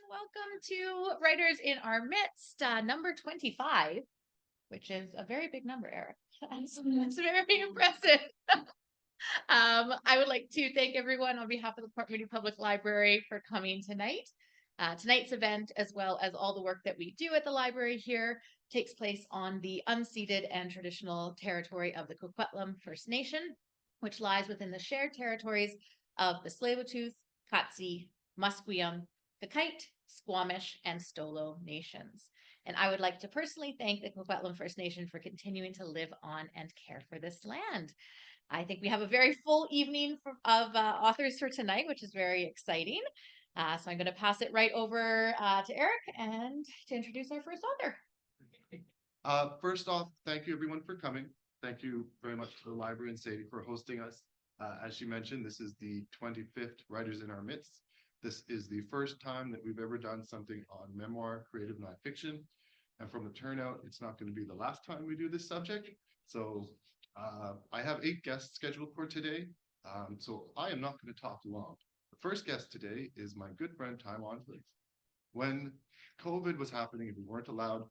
Welcome to Writers in Our Midst, number 25, which is a very big number, Erik. It's very impressive. I would like to thank everyone on behalf of the Port Moody Public Library for coming tonight. Tonight's event, as well as all the work that we do at the library here, takes place on the unceded and traditional territory of the Coquitlam First Nation, which lies within the shared territories of the Tsleil-Waututh, Katzie, Musqueam, Coquite, Squamish, and Stolo nations. And I would like to personally thank the Coquitlam First Nation for continuing to live on and care for this land. I think we have a very full evening of authors for tonight, which is very exciting. So I'm going to pass it right over to Erik and to introduce our first author. First off, thank you everyone for coming. Thank you very much to the library and Sadie for hosting us. As she mentioned, this is the 25th Writers in Our Midst. This is the first time that we've ever done something on memoir, creative nonfiction. And from the turnout, it's not going to be the last time we do this subject. So I have 8 guests scheduled for today. So I am not going to talk long. The first guest today is my good friend, Taewon Kook. When COVID was happening and we weren't allowed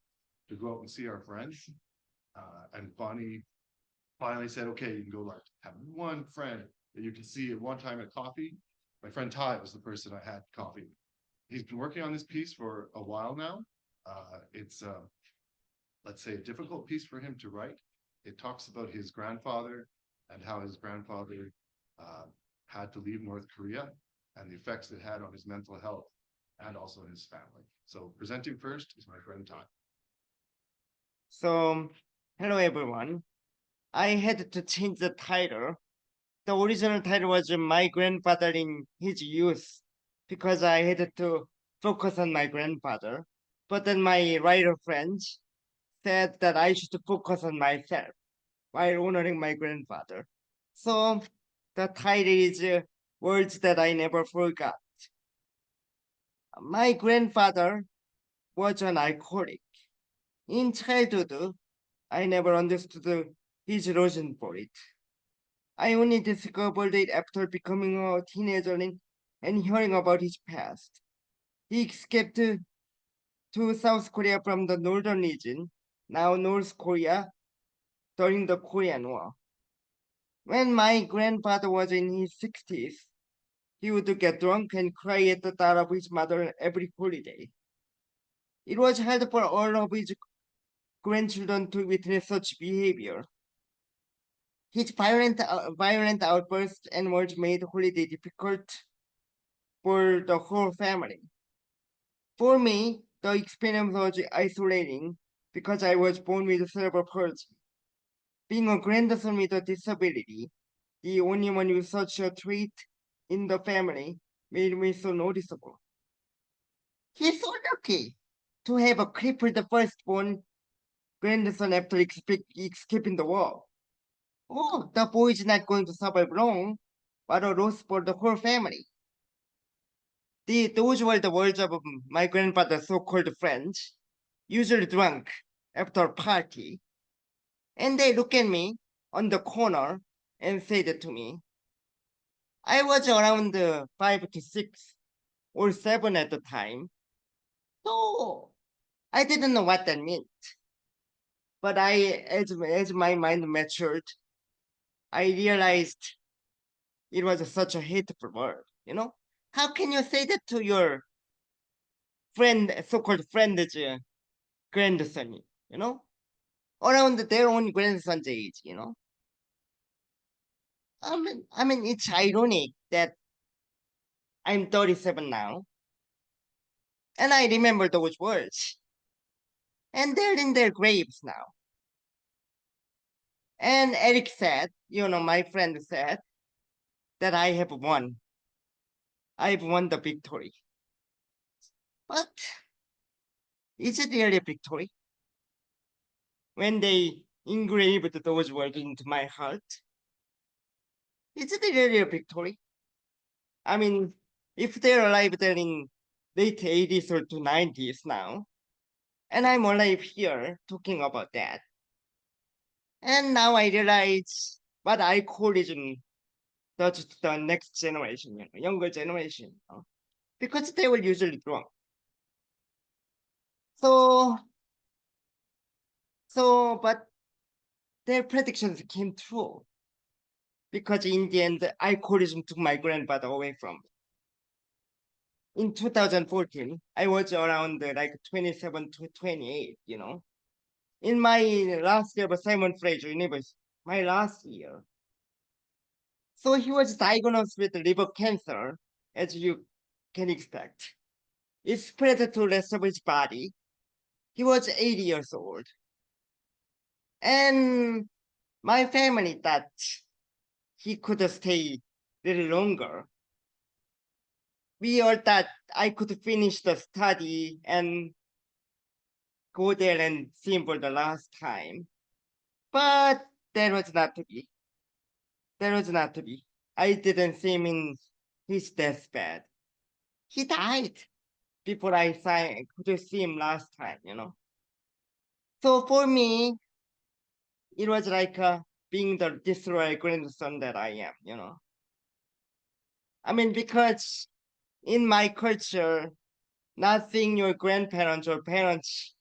to go out and see our friends, and Bonnie finally said, okay, you can go like have one friend that you can see at one time at coffee. My friend Ty was the person I had coffee with. He's been working on this piece for a while now. It's, let's say, a difficult piece for him to write. It talks about his grandfather and how his grandfather had to leave North Korea and the effects it had on his mental health and also his family. So presenting first is my friend Ty. So, hello everyone. I had to change the title. The original title was My Grandfather in His Youth because I had to focus on my grandfather. But then my writer friends said that I should focus on myself while honoring my grandfather. So the title is Words That I Never Forgot. My grandfather was an alcoholic. In childhood, I never understood his reason for it. I only discovered it after becoming a teenager and hearing about his past. He escaped to South Korea from the northern region, now North Korea, during the Korean War. When my grandfather was in his 60s, he would get drunk and cry at the thought of his mother every holiday. It was hard for all of his grandchildren to witness such behavior. His violent outbursts and words made holiday difficult for the whole family. For me, the experience was isolating because I was born with cerebral palsy. Being a grandson with a disability, the only one with such a trait in the family, made me so noticeable. He's so lucky to have a crippled firstborn grandson after escaping the war. Oh, the boy is not going to survive long. What a loss for the whole family. Those were the words of my grandfather's so-called friends, usually drunk after a party. And they look at me on the corner and said to me, I was around 5 to 6 or 7 at the time. So I didn't know what that meant. But as my mind matured, I realized it was such a hateful word, you know? How can you say that to your friend, so-called friend's grandson, you know? Around their own grandson's age, you know? I mean, it's ironic that I'm 37 now, and I remember those words, and they're in their graves now. And Erik said, my friend said, that I have won. I've won the victory. But is it really a victory? When they engraved those words into my heart, is it really a victory? I mean, if they're alive, they're in late 80s or to 90s now, and I'm alive here talking about that. And now I realize what alcoholism does to the next generation, younger generation, because they were usually drunk. So, but their predictions came true because in the end, alcoholism took my grandfather away from me. In 2014, I was around like 27 to 28, in my last year of Simon Fraser University, my last year. So he was diagnosed with liver cancer, as you can expect. It spread to the rest of his body. He was 80 years old. And my family thought he could stay a little longer. We all thought I could finish the study and go there and see him for the last time. But that was not to be. That was not to be. I didn't see him in his deathbed. He died before could see him last time. So for me, it was like being the destroyed grandson that I am. I mean, because in my culture, not seeing your grandparents or parents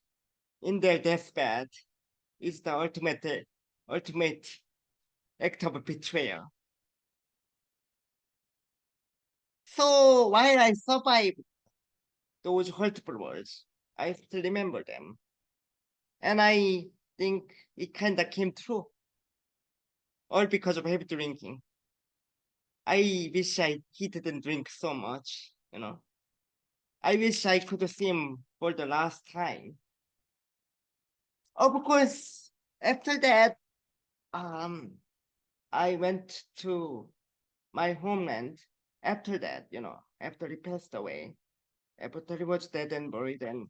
in their deathbed is the ultimate act of betrayal. So while I survived those hurtful words, I still remember them. And I think it kind of came true, all because of heavy drinking. I wish he didn't drink so much. I wish I could see him for the last time. Of course, after that, I went to my homeland. After that, after he passed away, after he was dead and buried, and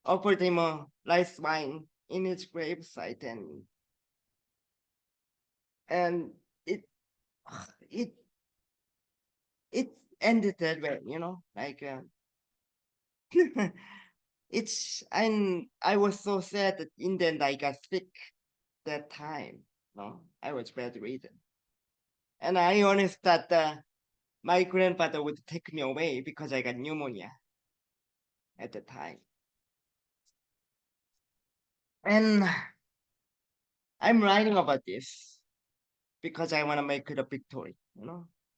offered him a rice wine in his gravesite, and it it it ended that way. Like I was so sad that in the end I got sick that time. No, I was bedridden, and I honest that my grandfather would take me away because I got pneumonia at the time. And I'm writing about this because I want to make it a victory,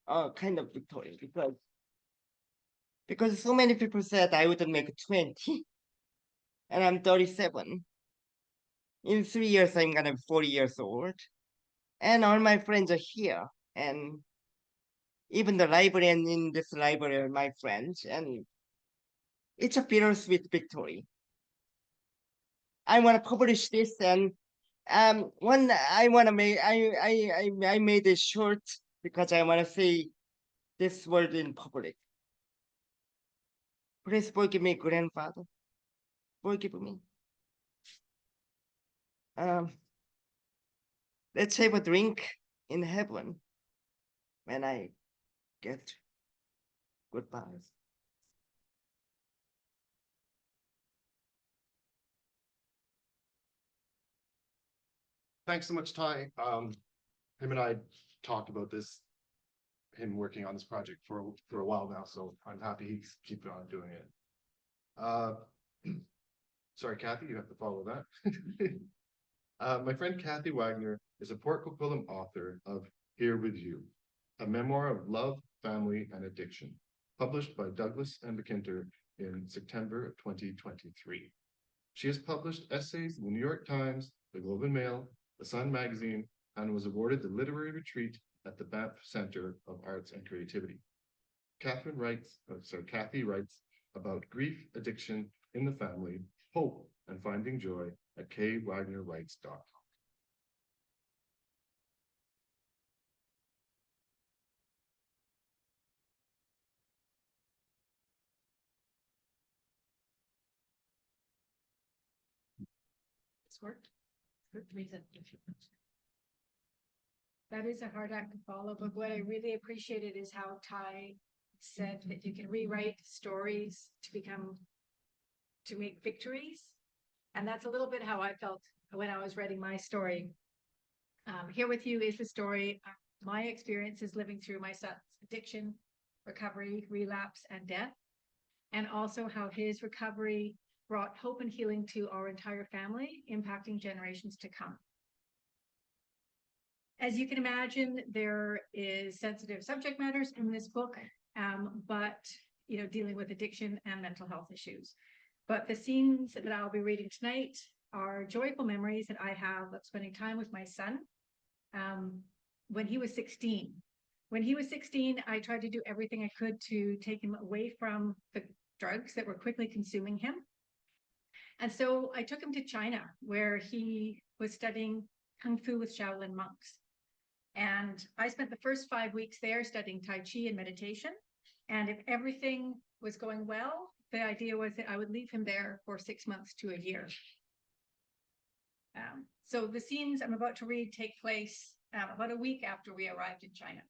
a kind of victory, because so many people said I wouldn't make 20, and I'm 37. In 3 years, I'm gonna be 40 years old, and all my friends are here, and even the librarian in this library are my friends, and it's a bittersweet victory. I want to publish this, and one I want to make I made it short because I want to say this word in public. Please forgive me, grandfather. Forgive me. Let's have a drink in heaven when I get goodbye. Thanks so much, Ty. Him and I talked about him working on this project for a while now, so I'm happy he's keeping on doing it. Sorry, Kathy, you have to follow that. My friend Kathy Wagner is a Port Coquitlam author of Here With You, a memoir of love, family, and addiction, published by Douglas and McIntyre in September of 2023. She has published essays in the New York Times, the Globe and Mail, the Sun magazine, and was awarded the literary retreat at the Banff Center of Arts and Creativity. Kathy writes about grief, addiction in the family, hope, and finding joy at kwagnerwrites.com. This worked. That is a hard act to follow, but what I really appreciated is how Ty said that you can rewrite stories to make victories. And that's a little bit how I felt when I was writing my story. Here With You is the story of my experiences living through my son's addiction, recovery, relapse, and death, and also how his recovery brought hope and healing to our entire family, impacting generations to come. As you can imagine, there is sensitive subject matters in this book, but dealing with addiction and mental health issues. But the scenes that I'll be reading tonight are joyful memories that I have of spending time with my son when he was 16. When he was 16, I tried to do everything I could to take him away from the drugs that were quickly consuming him. And so I took him to China, where he was studying Kung Fu with Shaolin monks. And I spent the first 5 weeks there studying Tai Chi and meditation. And if everything was going well, the idea was that I would leave him there for 6 months to a year. So the scenes I'm about to read take place about a week after we arrived in China.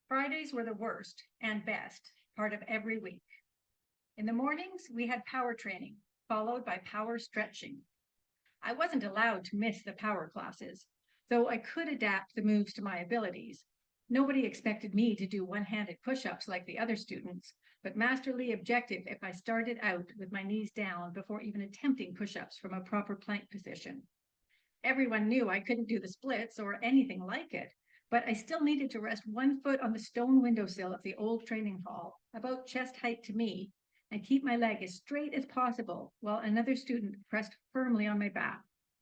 Fridays were the worst and best part of every week. In the mornings, we had power training, followed by power stretching. I wasn't allowed to miss the power classes, though I could adapt the moves to my abilities. Nobody expected me to do one-handed push-ups like the other students, but Master Lee objected if I started out with my knees down before even attempting push-ups from a proper plank position. Everyone knew I couldn't do the splits or anything like it, but I still needed to rest one foot on the stone windowsill of the old training hall, about chest height to me, and keep my leg as straight as possible while another student pressed firmly on my back,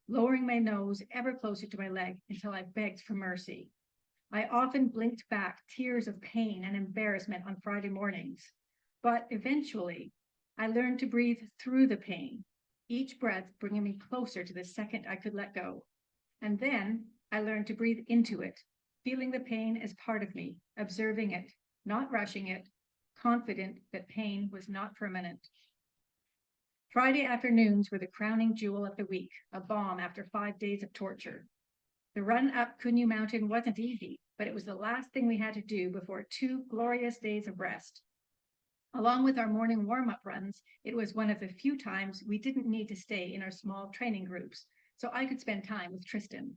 lowering my nose ever closer to my leg until I begged for mercy. I often blinked back tears of pain and embarrassment on Friday mornings, but eventually I learned to breathe through the pain, each breath bringing me closer to the second I could let go. And then I learned to breathe into it, feeling the pain as part of me, observing it, not rushing it, confident that pain was not permanent. Friday afternoons were the crowning jewel of the week, a balm after 5 days of torture. The run up Kunyu Mountain wasn't easy, but it was the last thing we had to do before 2 glorious days of rest. Along with our morning warm-up runs, it was one of the few times we didn't need to stay in our small training groups, so I could spend time with Tristan.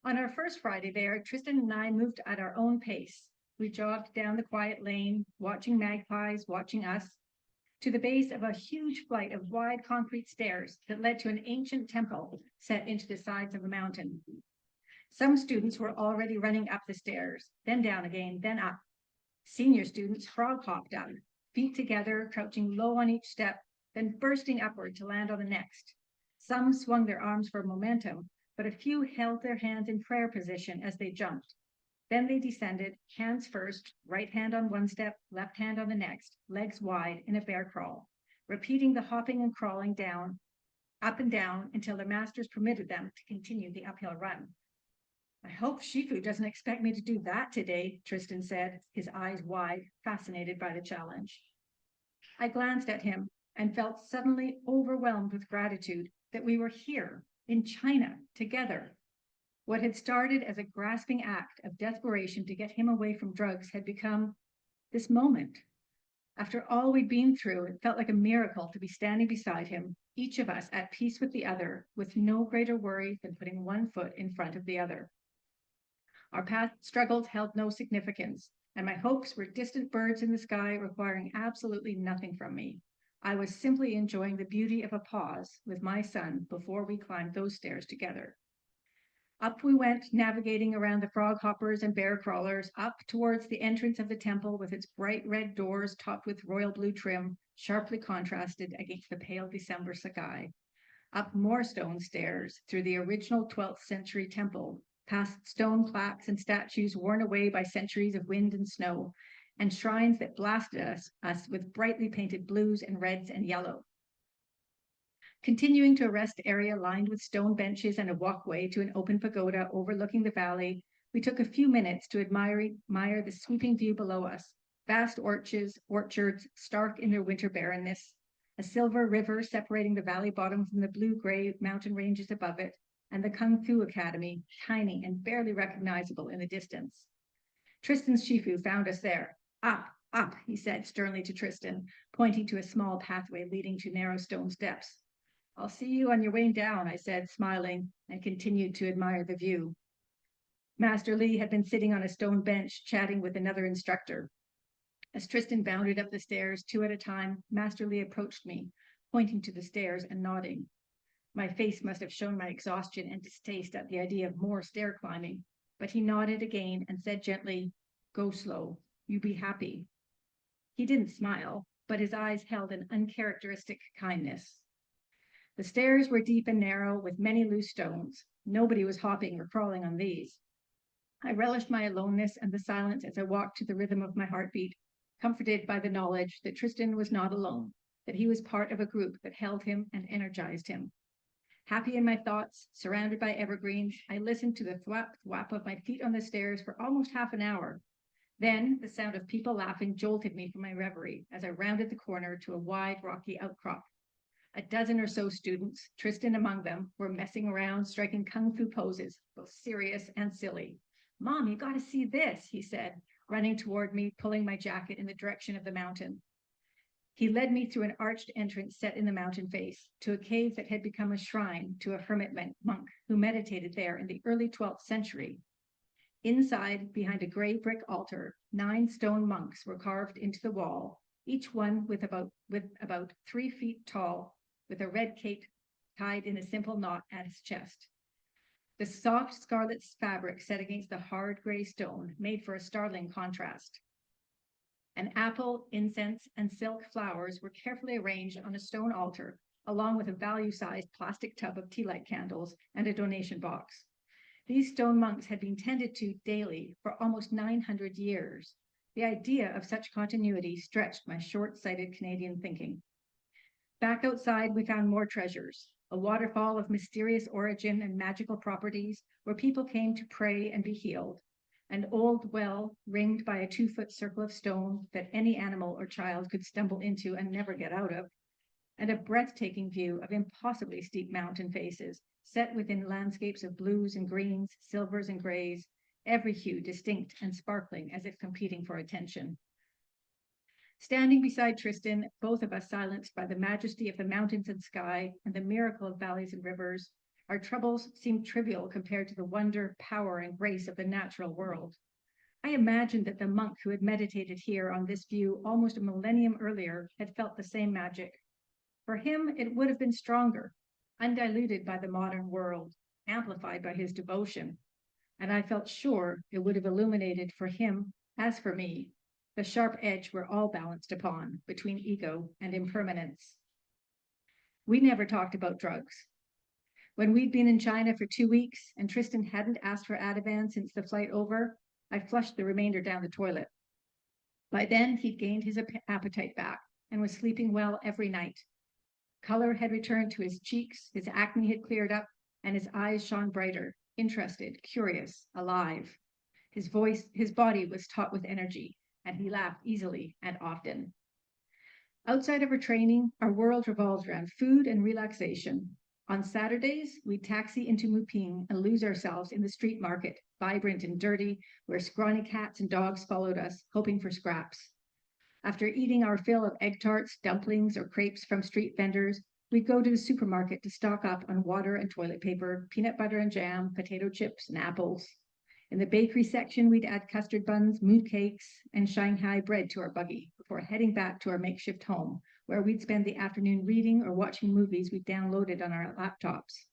On our first Friday there, Tristan and I moved at our own pace. We jogged down the quiet lane, watching magpies watching us, to the base of a huge flight of wide concrete stairs that led to an ancient temple set into the sides of the mountain. Some students were already running up the stairs, then down again, then up. Senior students frog hopped up, feet together, crouching low on each step, then bursting upward to land on the next. Some swung their arms for momentum, but a few held their hands in prayer position as they jumped. Then they descended, hands first, right hand on one step, left hand on the next, legs wide in a bear crawl, repeating the hopping and crawling down, up and down until their masters permitted them to continue the uphill run. I hope Shifu doesn't expect me to do that today, Tristan said, his eyes wide, fascinated by the challenge. I glanced at him and felt suddenly overwhelmed with gratitude that we were here in China together. What had started as a grasping act of desperation to get him away from drugs had become this moment. After all we'd been through, it felt like a miracle to be standing beside him, each of us at peace with the other, with no greater worry than putting one foot in front of the other. Our past struggles held no significance, and my hopes were distant birds in the sky requiring absolutely nothing from me. I was simply enjoying the beauty of a pause with my son before we climbed those stairs together. Up we went, navigating around the frog hoppers and bear crawlers, up towards the entrance of the temple with its bright red doors topped with royal blue trim, sharply contrasted against the pale December sky. Up more stone stairs through the original 12th century temple, past stone plaques and statues worn away by centuries of wind and snow, and shrines that blasted us with brightly painted blues and reds and yellow. Continuing to a rest area lined with stone benches and a walkway to an open pagoda overlooking the valley, we took a few minutes to admire the sweeping view below us. Vast orchards stark in their winter barrenness, a silver river separating the valley bottom from the blue-gray mountain ranges above it, and the Kung Fu Academy, tiny and barely recognizable in the distance. Tristan's Shifu found us there. Up, up, he said sternly to Tristan, pointing to a small pathway leading to narrow stone steps. I'll see you on your way down, I said, smiling, and continued to admire the view. Master Lee had been sitting on a stone bench chatting with another instructor. As Tristan bounded up the stairs 2 at a time, Master Lee approached me, pointing to the stairs and nodding. My face must have shown my exhaustion and distaste at the idea of more stair climbing, but he nodded again and said gently, "Go slow, you be happy." He didn't smile, but his eyes held an uncharacteristic kindness. The stairs were deep and narrow with many loose stones. Nobody was hopping or crawling on these. I relished my aloneness and the silence as I walked to the rhythm of my heartbeat, comforted by the knowledge that Tristan was not alone, that he was part of a group that held him and energized him. Happy in my thoughts, surrounded by evergreens, I listened to the thwap thwap of my feet on the stairs for almost half an hour. Then the sound of people laughing jolted me from my reverie as I rounded the corner to a wide rocky outcrop. A dozen or so students, Tristan among them, were messing around, striking kung fu poses, both serious and silly. "Mom, you got to see this," he said, running toward me, pulling my jacket in the direction of the mountain. He led me through an arched entrance set in the mountain face to a cave that had become a shrine to a hermit monk who meditated there in the early 12th century. Inside, behind a gray brick altar, 9 stone monks were carved into the wall, each one with about 3 feet tall, with a red cape tied in a simple knot at his chest. The soft scarlet fabric set against the hard gray stone made for a startling contrast. An apple, incense, and silk flowers were carefully arranged on a stone altar, along with a value-sized plastic tub of tea light candles and a donation box. These stone monks had been tended to daily for almost 900 years. The idea of such continuity stretched my short-sighted Canadian thinking. Back outside, we found more treasures, a waterfall of mysterious origin and magical properties where people came to pray and be healed, an old well ringed by a 2-foot circle of stone that any animal or child could stumble into and never get out of, and a breathtaking view of impossibly steep mountain faces set within landscapes of blues and greens, silvers and grays, every hue distinct and sparkling as if competing for attention. Standing beside Tristan, both of us silenced by the majesty of the mountains and sky and the miracle of valleys and rivers, our troubles seemed trivial compared to the wonder, power, and grace of the natural world. I imagined that the monk who had meditated here on this view almost a millennium earlier had felt the same magic. For him, it would have been stronger, undiluted by the modern world, amplified by his devotion. And I felt sure it would have illuminated for him, as for me, the sharp edge we're all balanced upon between ego and impermanence. We never talked about drugs. When we'd been in China for 2 weeks and Tristan hadn't asked for Ativan since the flight over, I flushed the remainder down the toilet. By then, he'd gained his appetite back and was sleeping well every night. Color had returned to his cheeks, his acne had cleared up, and his eyes shone brighter, interested, curious, alive. His body was taut with energy, and he laughed easily and often. Outside of our training, our world revolved around food and relaxation. On Saturdays, we'd taxi into Muping and lose ourselves in the street market, vibrant and dirty, where scrawny cats and dogs followed us, hoping for scraps. After eating our fill of egg tarts, dumplings, or crepes from street vendors, we'd go to the supermarket to stock up on water and toilet paper, peanut butter and jam, potato chips, and apples. In the bakery section, we'd add custard buns, mood cakes, and Shanghai bread to our buggy before heading back to our makeshift home, where we'd spend the afternoon reading or watching movies we'd downloaded on our laptops.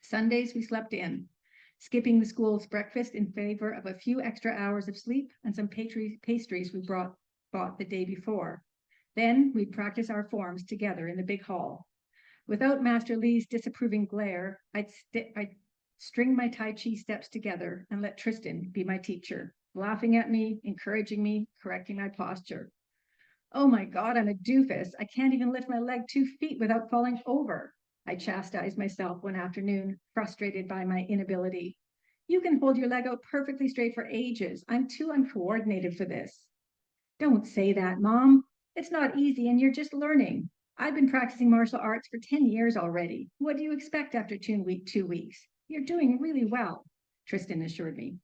Sundays, we slept in, skipping the school's breakfast in favor of a few extra hours of sleep and some pastries we bought the day before. Then we'd practice our forms together in the big hall. Without Master Lee's disapproving glare, I'd string my Tai Chi steps together and let Tristan be my teacher, laughing at me, encouraging me, correcting my posture. "Oh my God, I'm a doofus. I can't even lift my leg 2 feet without falling over," I chastised myself one afternoon, frustrated by my inability. "You can hold your leg out perfectly straight for ages. I'm too uncoordinated for this." "Don't say that, Mom. It's not easy and you're just learning. I've been practicing martial arts for 10 years already. What do you expect after 2 weeks? You're doing really well," Tristan assured me.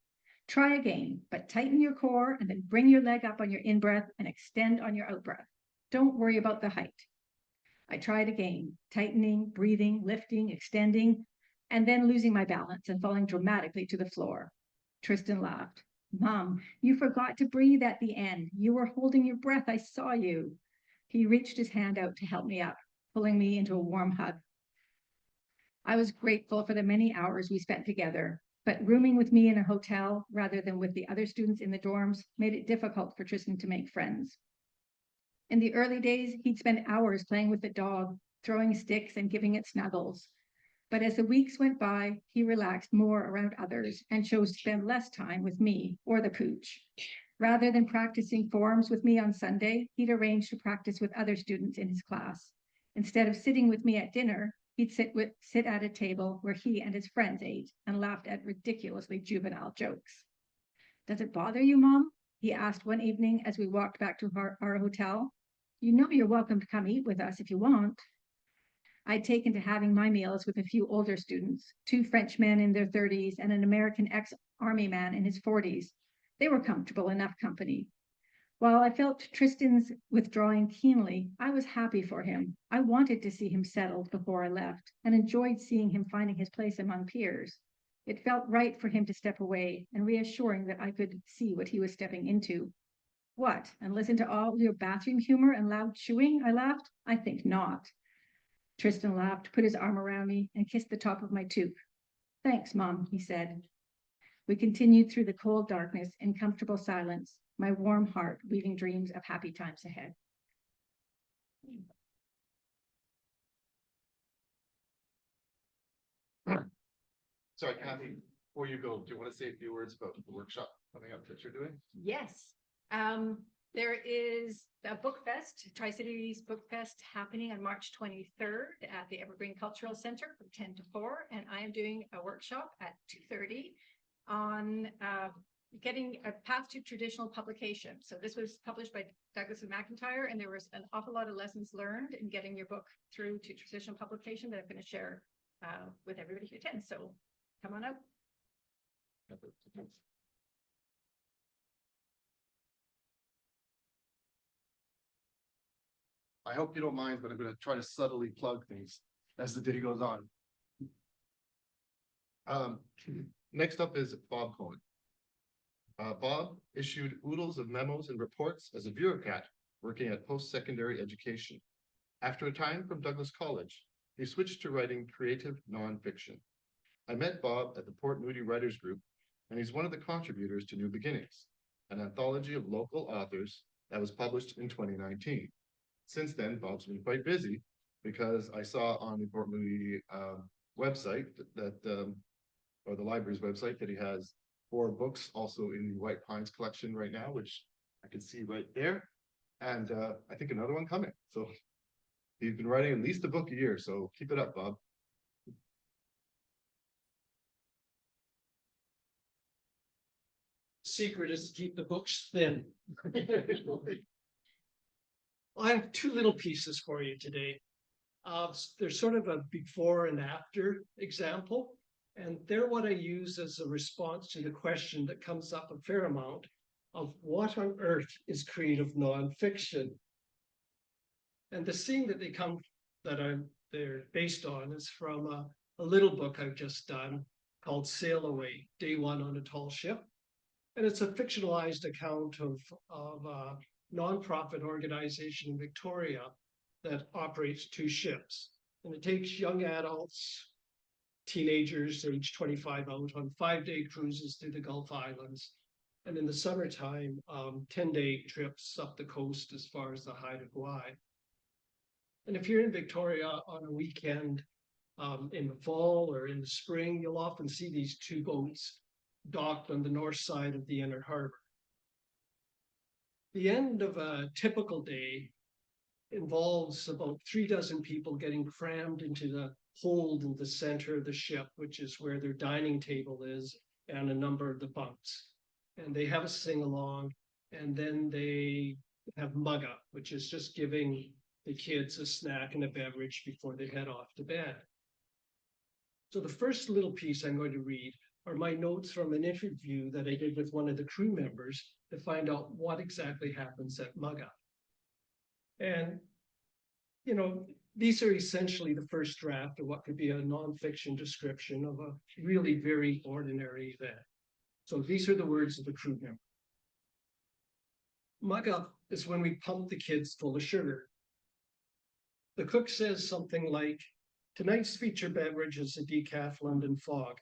"Try again, but tighten your core and then bring your leg up on your in-breath and extend on your out-breath. Don't worry about the height." I tried again, tightening, breathing, lifting, extending, and then losing my balance and falling dramatically to the floor. Tristan laughed. Mom, you forgot to breathe at the end. You were holding your breath. I saw you. He reached his hand out to help me up, pulling me into a warm hug. I was grateful for the many hours we spent together, but rooming with me in a hotel rather than with the other students in the dorms made it difficult for Tristan to make friends. In the early days, he'd spend hours playing with the dog, throwing sticks and giving it snuggles. But as the weeks went by, he relaxed more around others and chose to spend less time with me or the pooch. Rather than practicing forms with me on Sunday, he'd arrange to practice with other students in his class. Instead of sitting with me at dinner, he'd sit at a table where he and his friends ate and laughed at ridiculously juvenile jokes. Does it bother you, Mom? He asked one evening as we walked back to our hotel. You know you're welcome to come eat with us if you want. I'd taken to having my meals with a few older students, 2 French men in their 30s and an American ex-army man in his 40s. They were comfortable enough company. While I felt Tristan's withdrawing keenly, I was happy for him. I wanted to see him settled before I left and enjoyed seeing him finding his place among peers. It felt right for him to step away and reassuring that I could see what he was stepping into. What, and listen to all your bathroom humor and loud chewing? I laughed. I think not. Tristan laughed, put his arm around me, and kissed the top of my toque. Thanks, Mom, he said. We continued through the cold darkness in comfortable silence, my warm heart weaving dreams of happy times ahead. Sorry, Kathy, before you go, do you want to say a few words about the workshop coming up that you're doing? Yes. There is a book fest, Tri-Cities Book Fest, happening on March 23rd at the Evergreen Cultural Center from 10 to 4. And I am doing a workshop at 2:30 on getting a path to traditional publication. So this was published by Douglas and McIntyre, and there was an awful lot of lessons learned in getting your book through to traditional publication that I'm going to share with everybody who attends. So come on out. I hope you don't mind, but I'm going to try to subtly plug things as the day goes on. Next up is Bob Cowin. Bob issued oodles of memos and reports as a bureaucrat working at post-secondary education. After a time from Douglas College, he switched to writing creative non-fiction. I met Bob at the Port Moody Writers Group, and he's one of the contributors to New Beginnings, an anthology of local authors that was published in 2019. Since then, Bob's been quite busy because I saw on the Port Moody website or the library's website, that he has 4 books also in the White Pines collection right now, which I can see right there. And I think another one coming. So he's been writing at least a book a year. So keep it up, Bob. Secret is to keep the books thin. I have 2 little pieces for you today. There's sort of a before and after example, and they're what I use as a response to the question that comes up a fair amount of what on earth is creative nonfiction. And the scene that they're based on is from a little book I've just done called Sail Away, Day One on a Tall Ship. And it's a fictionalized account of a nonprofit organization in Victoria that operates 2 ships. And it takes young adults, teenagers age 25 out on 5-day cruises through the Gulf Islands. And in the summertime, 10-day trips up the coast as far as the Haida Gwaii. And if you're in Victoria on a weekend in the fall or in the spring, you'll often see these 2 boats docked on the north side of the inner harbor. The end of a typical day involves about 36 people getting crammed into the hold in the center of the ship, which is where their dining table is, and a number of the bunks. And they have a sing-along, and then they have mugga, which is just giving the kids a snack and a beverage before they head off to bed. So the first little piece I'm going to read are my notes from an interview that I did with one of the crew members to find out what exactly happens at mugga. And, you know, these are essentially the first draft of what could be a nonfiction description of a really very ordinary event. So these are the words of the crew member. Mug up is when we pump the kids full of sugar. The cook says something like, tonight's feature beverage is a decaf London Fog.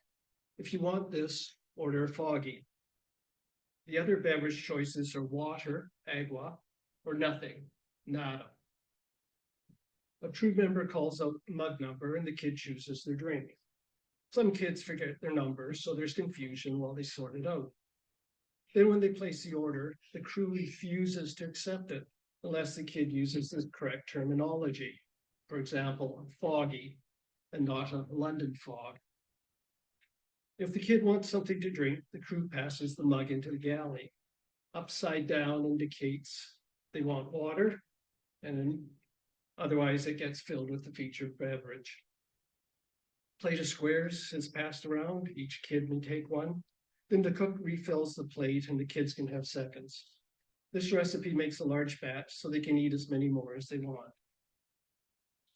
If you want this, order a foggy. The other beverage choices are water, agua, or nothing, nada. A crew member calls out the mug number and the kid chooses their drink. Some kids forget their numbers, so there's confusion while they sort it out. Then when they place the order, the crew refuses to accept it unless the kid uses the correct terminology. For example, a foggy and not a London Fog. If the kid wants something to drink, the crew passes the mug into the galley. Upside down indicates they want water, and then otherwise it gets filled with the featured beverage. Plate of squares is passed around, each kid may take one. Then the cook refills the plate and the kids can have seconds. This recipe makes a large batch so they can eat as many more as they want.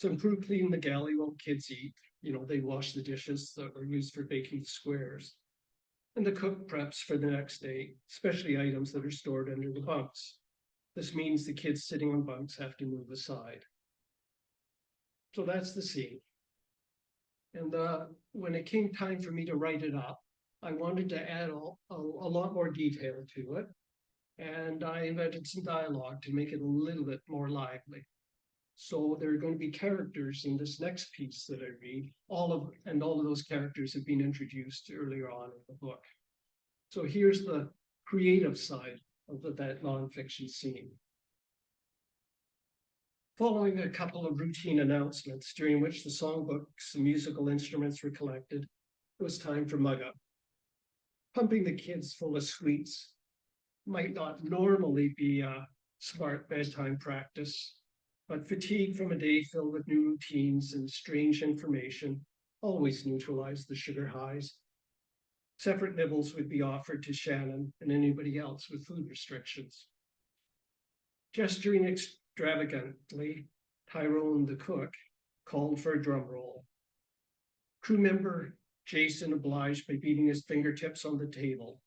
Some crew clean the galley while kids eat. They wash the dishes that are used for baking the squares. And the cook preps for the next day, especially items that are stored under the bunks. This means the kids sitting on bunks have to move aside. So that's the scene. And when it came time for me to write it up, I wanted to add a lot more detail to it. And I invented some dialogue to make it a little bit more lively. So there are going to be characters in this next piece that I read. All of those characters have been introduced earlier on in the book. So here's the creative side of that nonfiction scene. Following a couple of routine announcements during which the songbooks and musical instruments were collected, it was time for mug up. Pumping the kids full of sweets might not normally be a smart bedtime practice, but fatigue from a day filled with new routines and strange information always neutralized the sugar highs. Separate nibbles would be offered to Shannon and anybody else with food restrictions. Gesturing extravagantly, Taewon the cook called for a drum roll. Crew member Jason obliged by beating his fingertips on the table.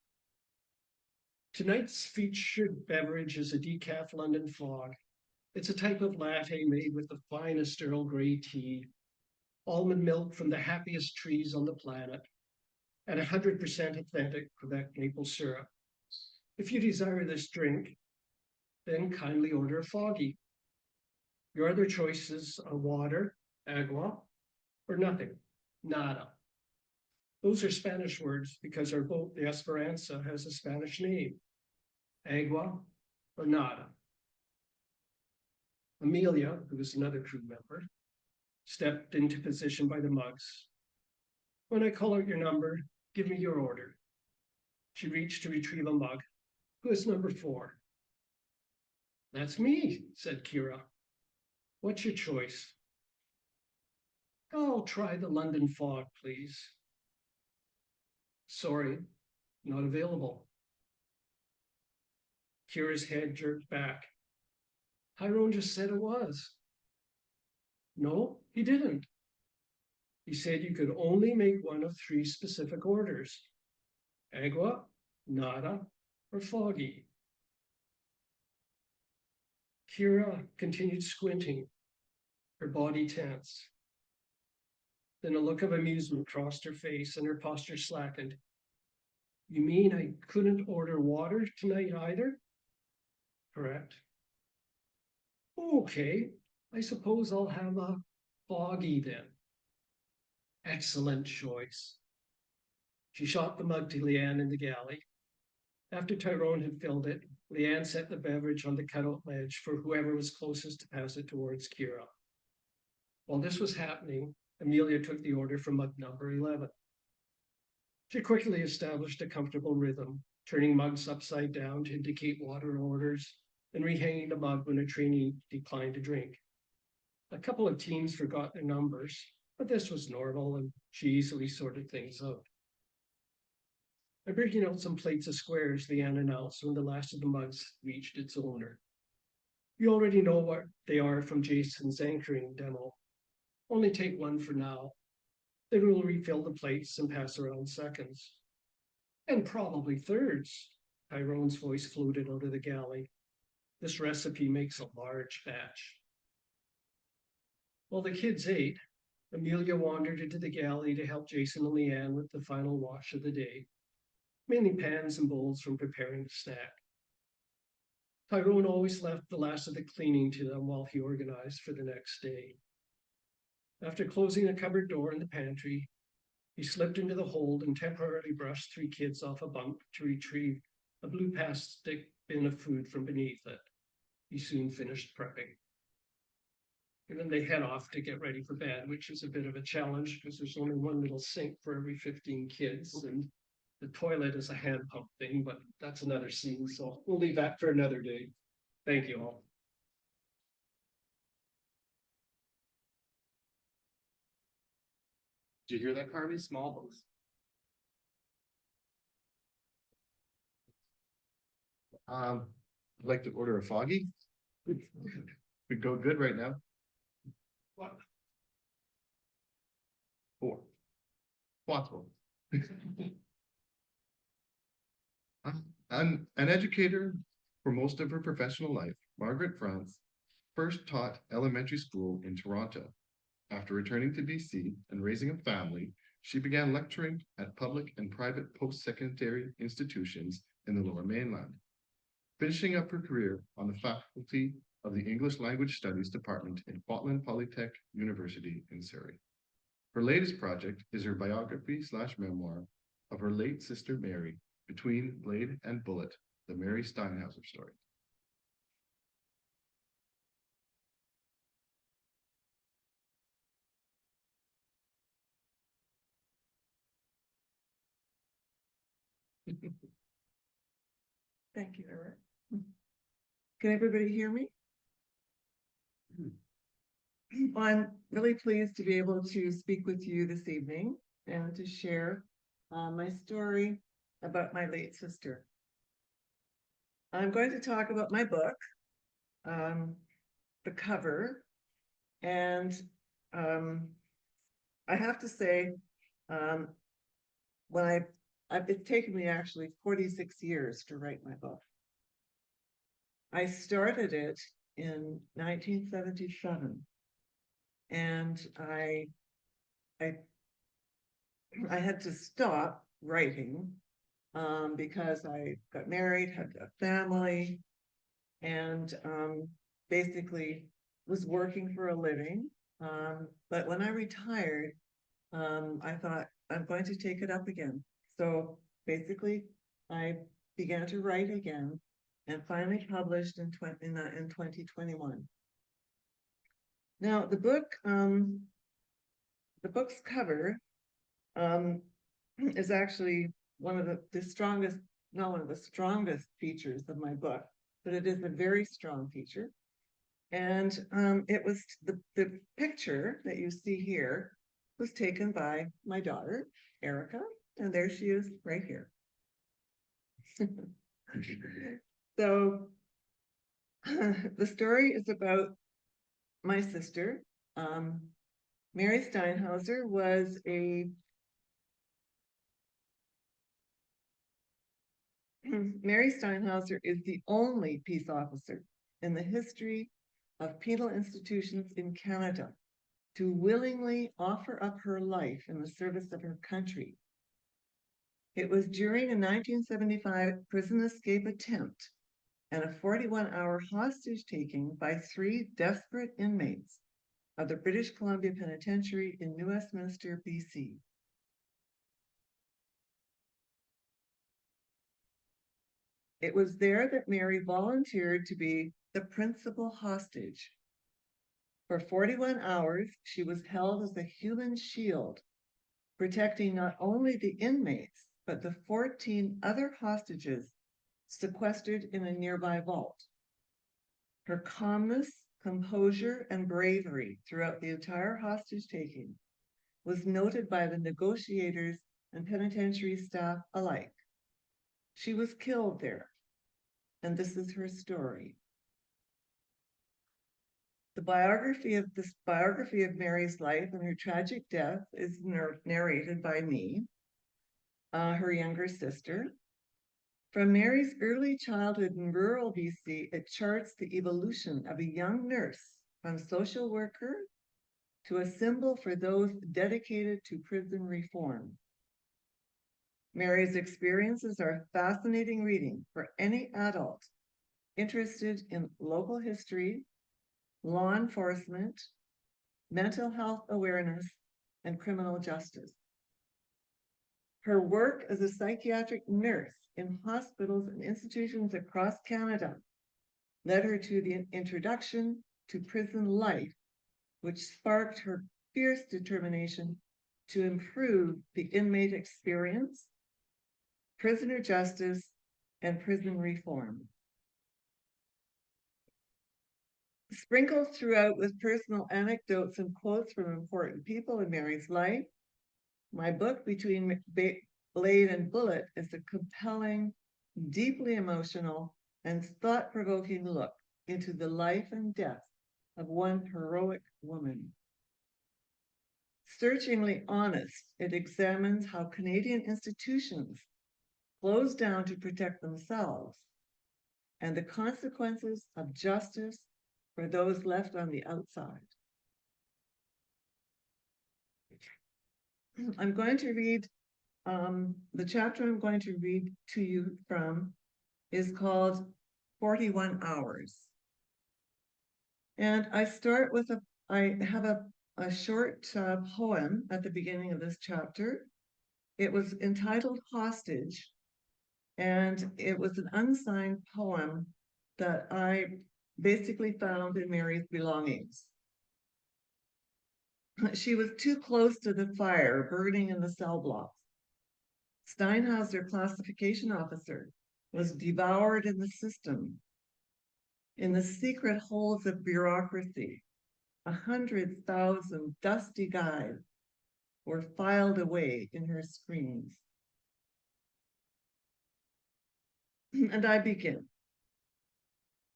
Tonight's featured beverage is a decaf London Fog. It's a type of latte made with the finest Earl Grey tea, almond milk from the happiest trees on the planet, and 100% authentic Quebec maple syrup. If you desire this drink, then kindly order a foggy. Your other choices are water, agua, or nothing, nada. Those are Spanish words because our boat, the Esperanza, has a Spanish name, agua or nada. Amelia, who was another crew member, stepped into position by the mugs. When I call out your number, give me your order. She reached to retrieve a mug. Who is number 4? That's me, said Kira. What's your choice? I'll try the London Fog, please. Sorry, not available. Kira's head jerked back. Tyrone just said it was. No, he didn't. He said you could only make one of 3 specific orders: agua, nada, or foggy. Kira continued squinting, her body tense. Then a look of amusement crossed her face and her posture slackened. You mean I couldn't order water tonight either? Correct. Okay, I suppose I'll have a foggy then. Excellent choice. She shot the mug to Leanne in the galley. After Tyrone had filled it, Leanne set the beverage on the cutout ledge for whoever was closest to pass it towards Kira. While this was happening, Amelia took the order from mug number 11. She quickly established a comfortable rhythm, turning mugs upside down to indicate water orders and rehanging the mug when a trainee declined to drink. A couple of teams forgot their numbers, but this was normal and she easily sorted things out. I'm breaking out some plates of squares, Leanne announced when the last of the mugs reached its owner. You already know what they are from Jason's anchoring demo. Only take one for now. Then we'll refill the plates and pass around seconds. And probably thirds. Tyrone's voice floated out of the galley. This recipe makes a large batch. While the kids ate, Amelia wandered into the galley to help Jason and Leanne with the final wash of the day, mainly pans and bowls from preparing the snack. Tyrone always left the last of the cleaning to them while he organized for the next day. After closing the cupboard door in the pantry, he slipped into the hold and temporarily brushed 3 kids off a bunk to retrieve a blue plastic bin of food from beneath it. He soon finished prepping. And then they head off to get ready for bed, which is a bit of a challenge because there's only one little sink for every 15 kids. And the toilet is a hand pump thing, but that's another scene. So we'll leave that for another day. Thank you all. Did you hear that, Carly? Small books. I'd like to order a foggy. We go good right now. What? 4. Quattro. An educator for most of her professional life, Margaret Franz first taught elementary school in Toronto. After returning to BC and raising a family, she began lecturing at public and private post-secondary institutions in the Lower Mainland, finishing up her career on the faculty of the English Language Studies Department in Kwantlen Polytech University in Surrey. Her latest project is her biography/memoir of her late sister Mary, Between Blade and Bullet, the Mary Steinhauser story. Thank you, Erik. Can everybody hear me? Well, I'm really pleased to be able to speak with you this evening and to share my story about my late sister. I'm going to talk about my book, the cover, and I have to say, it's taken me actually 46 years to write my book. I started it in 1977, and I had to stop writing because I got married, had a family, and basically was working for a living. But when I retired, I thought I'm going to take it up again. So basically, I began to write again and finally published in 2021. Now, the book's cover is actually one of the strongest, not one of the strongest features of my book, but it is a very strong feature. And it was the picture that you see here was taken by my daughter, Erica, and there she is right here. So the story is about my sister. Mary Steinhauser was Mary Steinhauser is the only peace officer in the history of penal institutions in Canada to willingly offer up her life in the service of her country. It was during a 1975 prison escape attempt and a 41-hour hostage taking by 3 desperate inmates of the British Columbia Penitentiary in New Westminster, BC. It was there that Mary volunteered to be the principal hostage. For 41 hours, she was held as a human shield, protecting not only the inmates, but the 14 other hostages sequestered in a nearby vault. Her calmness, composure, and bravery throughout the entire hostage taking was noted by the negotiators and penitentiary staff alike. She was killed there, and this is her story. The biography of Mary's life and her tragic death is narrated by me. her younger sister. From Mary's early childhood in rural BC, it charts the evolution of a young nurse from social worker to a symbol for those dedicated to prison reform. Mary's experiences are fascinating reading for any adult interested in local history, law enforcement, mental health awareness, and criminal justice. Her work as a psychiatric nurse in hospitals and institutions across Canada led her to the introduction to prison life, which sparked her fierce determination to improve the inmate experience, prisoner justice, and prison reform. Sprinkled throughout with personal anecdotes and quotes from important people in Mary's life, my book, Between Blade and Bullet, is a compelling, deeply emotional, and thought-provoking look into the life and death of one heroic woman. Searchingly honest, it examines how Canadian institutions close down to protect themselves and the consequences of justice for those left on the outside. I'm going to read, the chapter I'm going to read to you from is called 41 Hours. And I start with I have a short poem at the beginning of this chapter. It was entitled Hostage, and it was an unsigned poem that I basically found in Mary's belongings. She was too close to the fire burning in the cell blocks. Steinhauser, classification officer, was devoured in the system. In the secret holes of bureaucracy, 100,000 dusty guides were filed away in her screens. And I begin.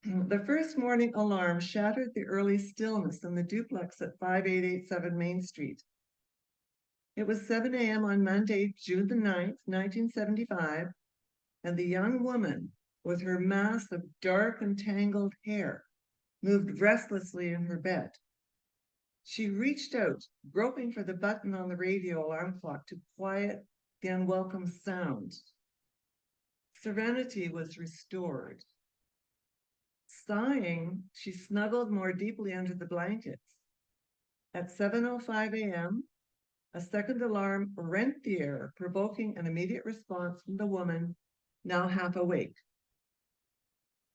The first morning alarm shattered the early stillness in the duplex at 5887 Main Street. It was 7 a.m. on Monday, June the 9th, 1975, and the young woman, with her mass of dark and tangled hair, moved restlessly in her bed. She reached out, groping for the button on the radio alarm clock to quiet the unwelcome sound. Serenity was restored. Sighing, she snuggled more deeply under the blankets. At 7:05 a.m., a second alarm rent the air, provoking an immediate response from the woman, now half awake.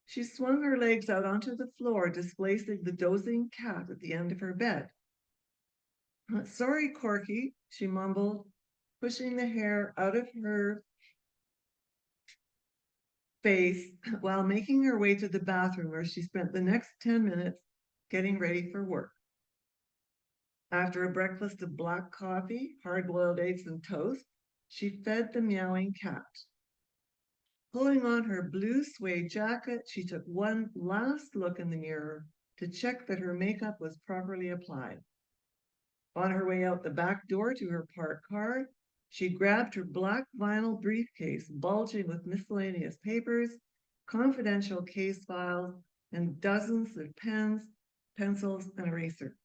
She swung her legs out onto the floor, displacing the dozing cat at the end of her bed. "Sorry, Corky," she mumbled, pushing the hair out of her face while making her way to the bathroom, where she spent the next 10 minutes getting ready for work. After a breakfast of black coffee, hard-boiled eggs, and toast, she fed the meowing cat. Pulling on her blue suede jacket, she took one last look in the mirror to check that her makeup was properly applied. On her way out the back door to her parked car, she grabbed her black vinyl briefcase bulging with miscellaneous papers, confidential case files, and dozens of pens, pencils, and erasers.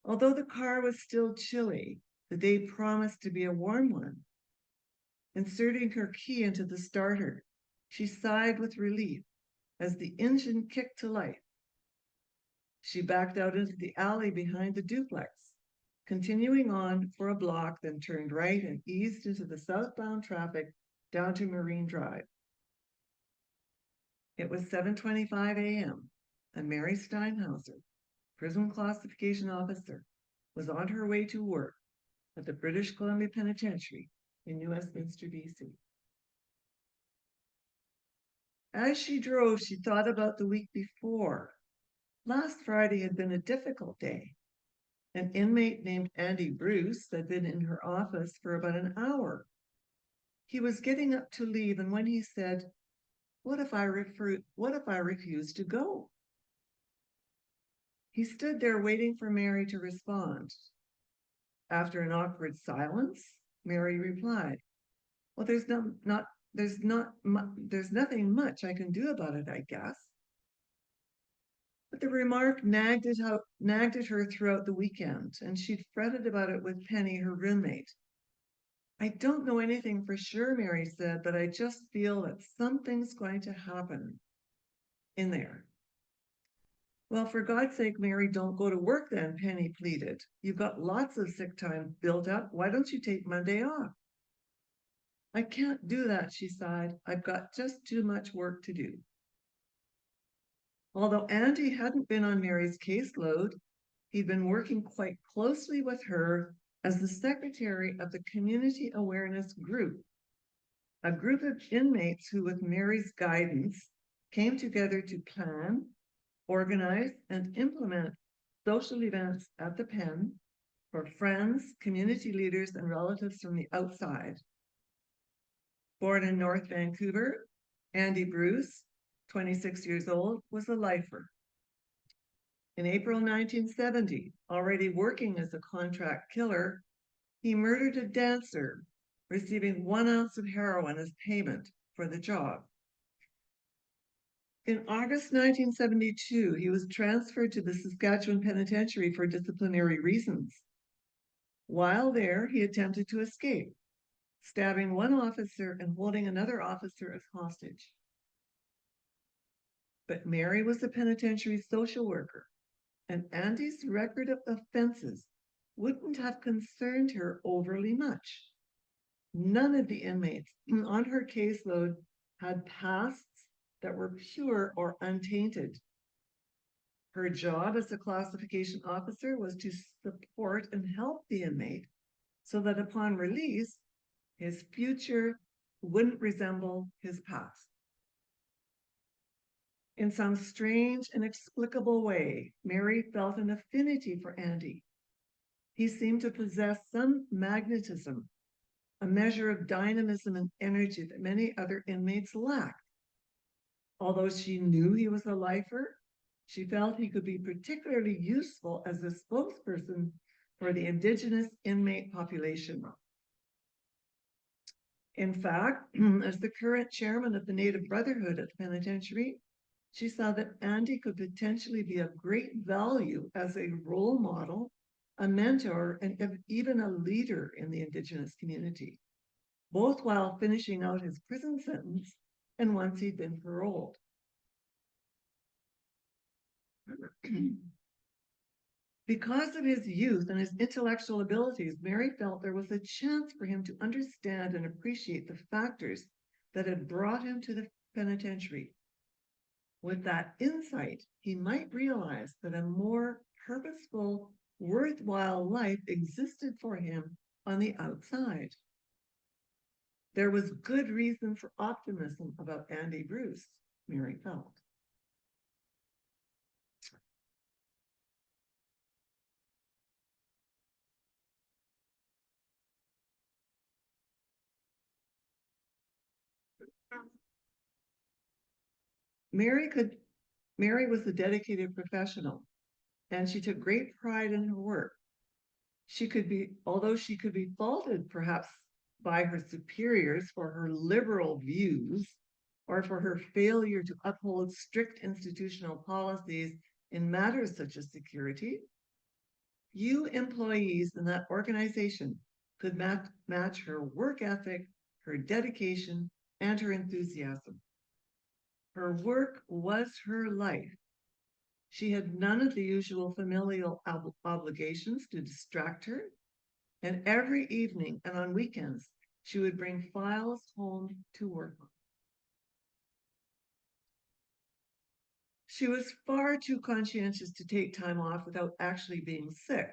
Although the car was still chilly, the day promised to be a warm one. Inserting her key into the starter, she sighed with relief as the engine kicked to life. She backed out into the alley behind the duplex, continuing on for a block, then turned right and eased into the southbound traffic down to Marine Drive. It was 7:25 a.m., and Mary Steinhauser, prison classification officer, was on her way to work at the British Columbia Penitentiary in New Westminster, BC. As she drove, she thought about the week before. Last Friday had been a difficult day. An inmate named Andy Bruce had been in her office for about an hour. He was getting up to leave, and when he said, what if I refuse to go? He stood there waiting for Mary to respond. After an awkward silence, Mary replied, well, there's nothing much I can do about it, I guess. But the remark nagged at her throughout the weekend, and she'd fretted about it with Penny, her roommate. I don't know anything for sure, Mary said, but I just feel that something's going to happen in there. Well, for God's sake, Mary, don't go to work then, Penny pleaded. You've got lots of sick time built up. Why don't you take Monday off? I can't do that, she sighed. I've got just too much work to do. Although Andy hadn't been on Mary's caseload, he'd been working quite closely with her as the secretary of the Community Awareness Group, a group of inmates who, with Mary's guidance, came together to plan, organize, and implement social events at the pen for friends, community leaders, and relatives from the outside. Born in North Vancouver, Andy Bruce, 26 years old, was a lifer. In April 1970, already working as a contract killer, he murdered a dancer, receiving 1 ounce of heroin as payment for the job. In August 1972, he was transferred to the Saskatchewan Penitentiary for disciplinary reasons. While there, he attempted to escape, stabbing one officer and holding another officer as hostage. But Mary was a penitentiary social worker, and Andy's record of offenses wouldn't have concerned her overly much. None of the inmates on her caseload had pasts that were pure or untainted. Her job as a classification officer was to support and help the inmate so that upon release, his future wouldn't resemble his past. In some strange, inexplicable way, Mary felt an affinity for Andy. He seemed to possess some magnetism, a measure of dynamism and energy that many other inmates lacked. Although she knew he was a lifer, she felt he could be particularly useful as a spokesperson for the Indigenous inmate population. In fact, as the current chairman of the Native Brotherhood at the penitentiary, she saw that Andy could potentially be of great value as a role model, a mentor, and even a leader in the Indigenous community, both while finishing out his prison sentence and once he'd been paroled. Because of his youth and his intellectual abilities, Mary felt there was a chance for him to understand and appreciate the factors that had brought him to the penitentiary. With that insight, he might realize that a more purposeful, worthwhile life existed for him on the outside. There was good reason for optimism about Andy Bruce, Mary felt. Mary was a dedicated professional, and she took great pride in her work. Although she could be faulted perhaps by her superiors for her liberal views or for her failure to uphold strict institutional policies in matters such as security, few employees in that organization could match her work ethic, her dedication, and her enthusiasm. Her work was her life. She had none of the usual familial obligations to distract her, and every evening and on weekends, she would bring files home to work on. She was far too conscientious to take time off without actually being sick,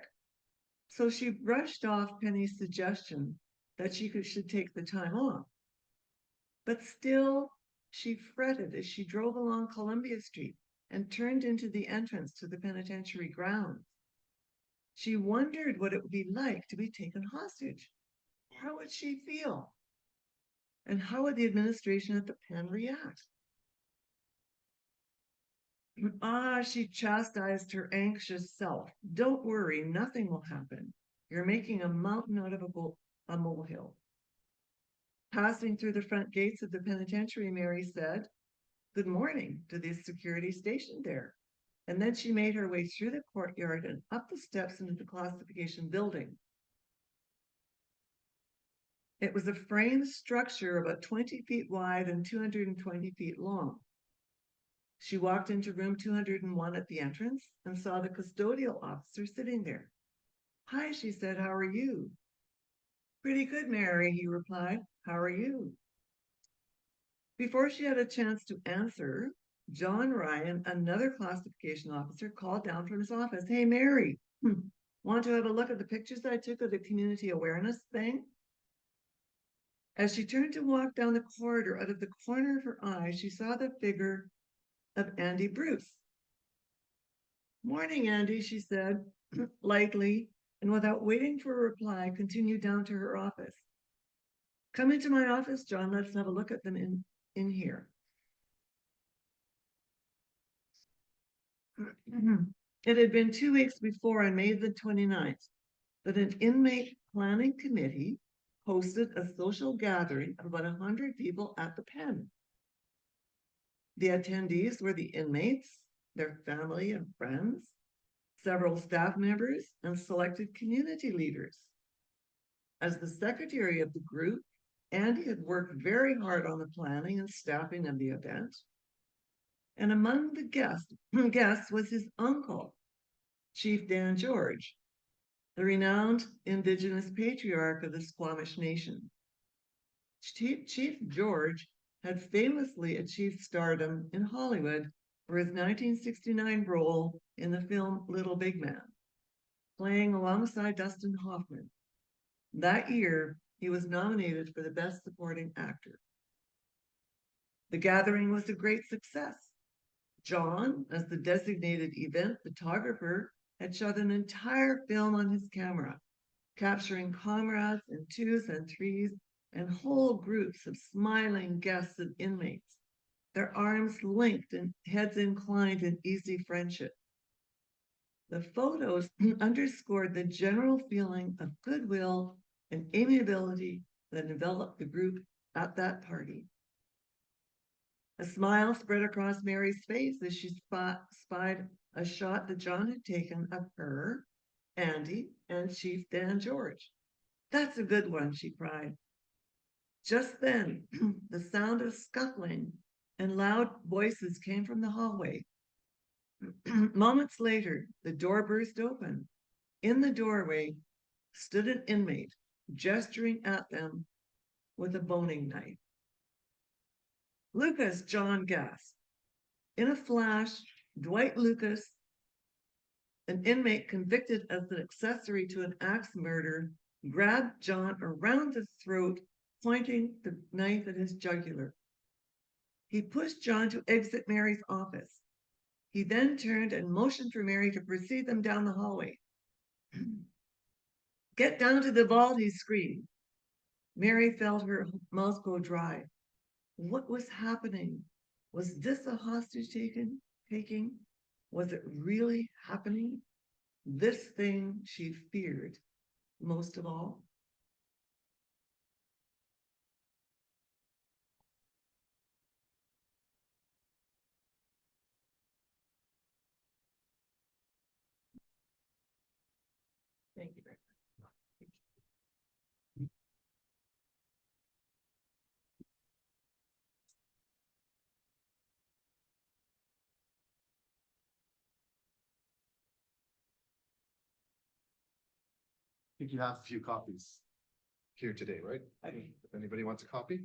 so she brushed off Penny's suggestion that she should take the time off. But still, she fretted as she drove along Columbia Street and turned into the entrance to the penitentiary grounds. She wondered what it would be like to be taken hostage. How would she feel? And how would the administration at the pen react? She chastised her anxious self. Don't worry, nothing will happen. You're making a mountain out of a molehill. Passing through the front gates of the penitentiary, Mary said, "Good morning" to the security stationed there. And then she made her way through the courtyard and up the steps into the classification building. It was a frame structure about 20 feet wide and 220 feet long. She walked into room 201 at the entrance and saw the custodial officer sitting there. "Hi," she said, "how are you?" "Pretty good, Mary," he replied. "How are you?" Before she had a chance to answer, John Ryan, another classification officer, called down from his office, "Hey, Mary, want to have a look at the pictures I took of the community awareness thing?" As she turned to walk down the corridor, out of the corner of her eye, she saw the figure of Andy Bruce. "Morning, Andy," she said, lightly, and without waiting for a reply, continued down to her office. "Come into my office, John. Let's have a look at them in here." It had been 2 weeks before, on May the 29th, that an inmate planning committee hosted a social gathering of about 100 people at the pen. The attendees were the inmates, their family and friends, several staff members, and selected community leaders. As the secretary of the group, Andy had worked very hard on the planning and staffing of the event. And among the guests was his uncle, Chief Dan George, the renowned Indigenous patriarch of the Squamish Nation. Chief George had famously achieved stardom in Hollywood for his 1969 role in the film Little Big Man, playing alongside Dustin Hoffman. That year, he was nominated for the Best Supporting Actor. The gathering was a great success. John, as the designated event photographer, had shot an entire film on his camera, capturing comrades in twos and threes and whole groups of smiling guests and inmates, their arms linked and heads inclined in easy friendship. The photos underscored the general feeling of goodwill and amiability that enveloped the group at that party. A smile spread across Mary's face as she spied a shot that John had taken of her, Andy, and Chief Dan George. "That's a good one," she cried. Just then, the sound of scuffling and loud voices came from the hallway. Moments later, the door burst open. In the doorway stood an inmate, gesturing at them with a boning knife. "Lucas," John gasped. In a flash, Dwight Lucas, an inmate convicted as an accessory to an axe murder, grabbed John around the throat, pointing the knife at his jugular. He pushed John to exit Mary's office. He then turned and motioned for Mary to precede them down the hallway. "Get down to the vault," he screamed. Mary felt her mouth go dry. What was happening? Was this a hostage taking? Was it really happening? This thing she feared most of all? Thank you very much. I think you have a few copies here today, right? If anybody wants a copy.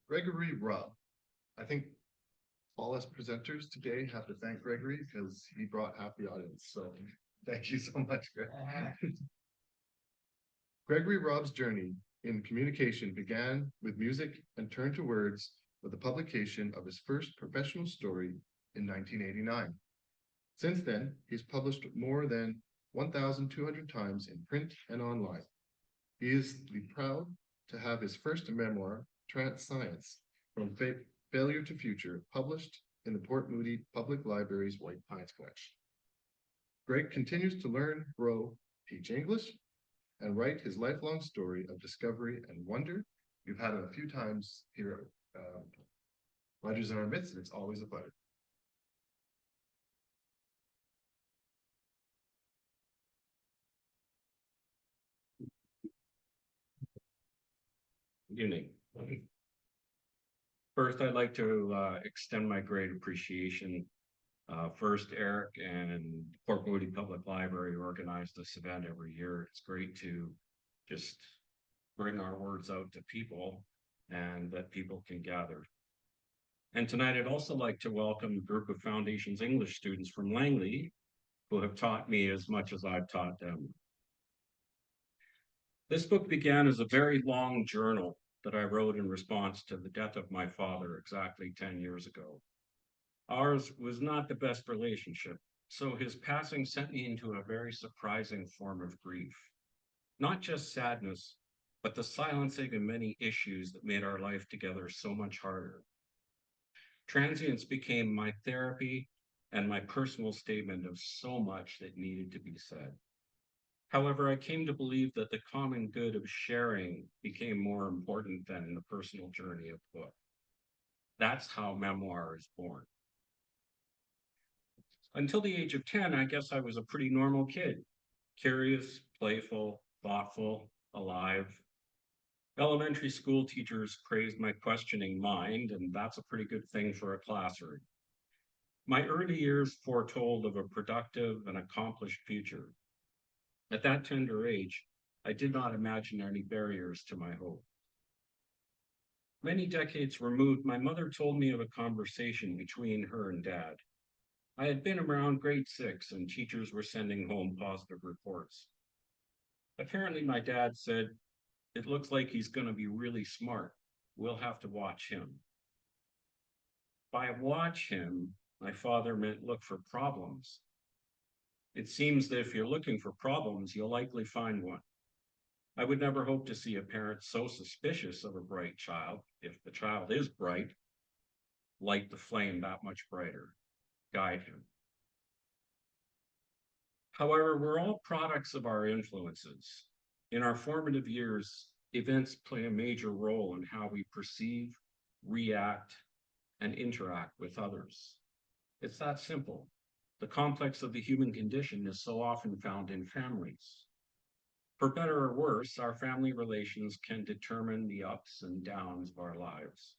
Gregory Robb. I think all us presenters today have to thank Gregory because he brought half the audience. So thank you so much, Greg. Gregory Robb's journey in communication began with music and turned to words with the publication of his first professional story in 1989. Since then, he's published more than 1,200 times in print and online. He is proud to have his first memoir, Trance Science, From Failure to Future, published in the Port Moody Public Library's White Pines collection. Greg continues to learn, grow, teach English, and write his lifelong story of discovery and wonder. We've had him a few times here at Writers in Our Midst, and it's always a pleasure. Good evening. First, I'd like to extend my great appreciation. First, Erik and Port Moody Public Library organize this event every year. It's great to just bring our words out to people and that people can gather. And tonight, I'd also like to welcome a group of Foundation's English students from Langley who have taught me as much as I've taught them. This book began as a very long journal that I wrote in response to the death of my father exactly 10 years ago. Ours was not the best relationship, so his passing sent me into a very surprising form of grief. Not just sadness, but the silencing of many issues that made our life together so much harder. Transience became my therapy and my personal statement of so much that needed to be said. However, I came to believe that the common good of sharing became more important than the personal journey of the book. That's how Memoir is born. Until the age of 10, I guess I was a pretty normal kid. Curious, playful, thoughtful, alive. Elementary school teachers praised my questioning mind, and that's a pretty good thing for a classroom. My early years foretold of a productive and accomplished future. At that tender age, I did not imagine any barriers to my hope. Many decades removed, my mother told me of a conversation between her and Dad. I had been around grade 6 and teachers were sending home positive reports. Apparently, my dad said, "It looks like he's going to be really smart. We'll have to watch him." By watch him, my father meant look for problems. It seems that if you're looking for problems, you'll likely find one. I would never hope to see a parent so suspicious of a bright child. If the child is bright, light the flame that much brighter. Guide him. However, we're all products of our influences. In our formative years, events play a major role in how we perceive, react, and interact with others. It's that simple. The complex of the human condition is so often found in families. For better or worse, our family relations can determine the ups and downs of our lives.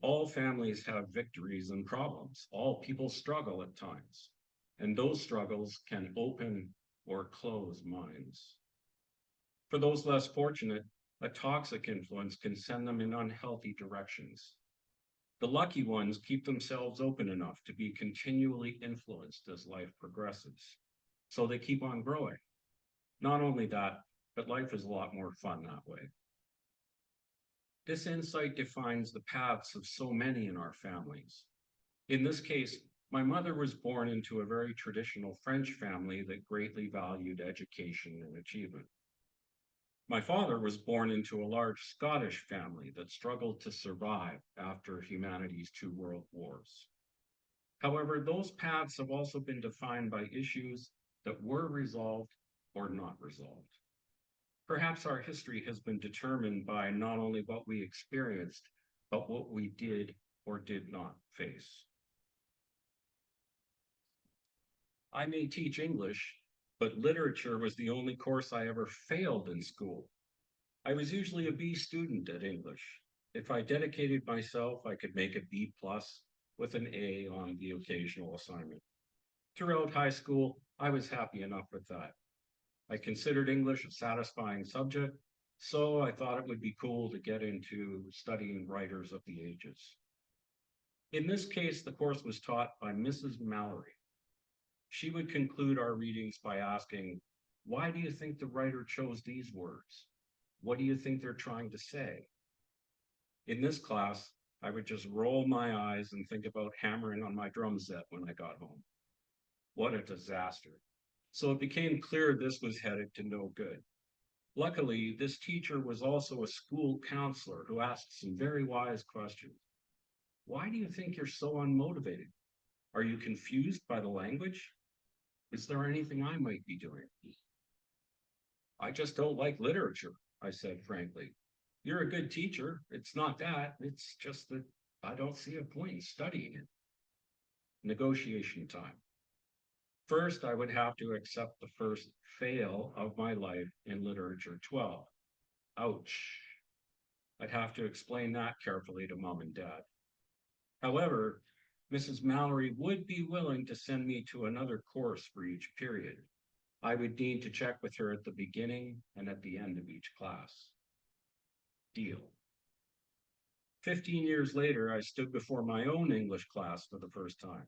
All families have victories and problems. All people struggle at times, and those struggles can open or close minds. For those less fortunate, a toxic influence can send them in unhealthy directions. The lucky ones keep themselves open enough to be continually influenced as life progresses, so they keep on growing. Not only that, but life is a lot more fun that way. This insight defines the paths of so many in our families. In this case, my mother was born into a very traditional French family that greatly valued education and achievement. My father was born into a large Scottish family that struggled to survive after humanity's 2 world wars. However, those paths have also been defined by issues that were resolved or not resolved. Perhaps our history has been determined by not only what we experienced, but what we did or did not face. I may teach English, but literature was the only course I ever failed in school. I was usually a B student at English. If I dedicated myself, I could make a B+ with an A on the occasional assignment. Throughout high school, I was happy enough with that. I considered English a satisfying subject, so I thought it would be cool to get into studying writers of the ages. In this case, the course was taught by Mrs. Mallory. She would conclude our readings by asking, "Why do you think the writer chose these words? What do you think they're trying to say?" In this class, I would just roll my eyes and think about hammering on my drum set when I got home. What a disaster. So it became clear this was headed to no good. Luckily, this teacher was also a school counselor who asked some very wise questions. Why do you think you're so unmotivated? Are you confused by the language? Is there anything I might be doing? I just don't like literature, I said frankly. You're a good teacher. It's not that. It's just that I don't see a point in studying it. Negotiation time. First, I would have to accept the first fail of my life in literature 12. Ouch. I'd have to explain that carefully to mom and dad. However, Mrs. Mallory would be willing to send me to another course for each period. I would need to check with her at the beginning and at the end of each class. Deal. 15 years later, I stood before my own English class for the first time.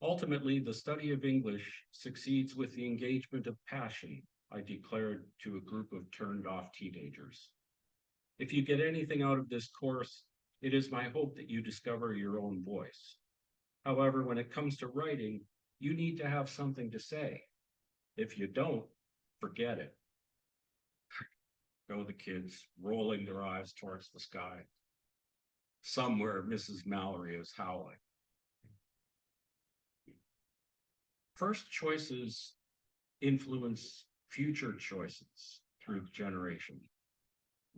Ultimately, the study of English succeeds with the engagement of passion, I declared to a group of turned-off teenagers. If you get anything out of this course, it is my hope that you discover your own voice. However, when it comes to writing, you need to have something to say. If you don't, forget it. Go the kids, rolling their eyes towards the sky. Somewhere, Mrs. Mallory is howling. First choices influence future choices through generation.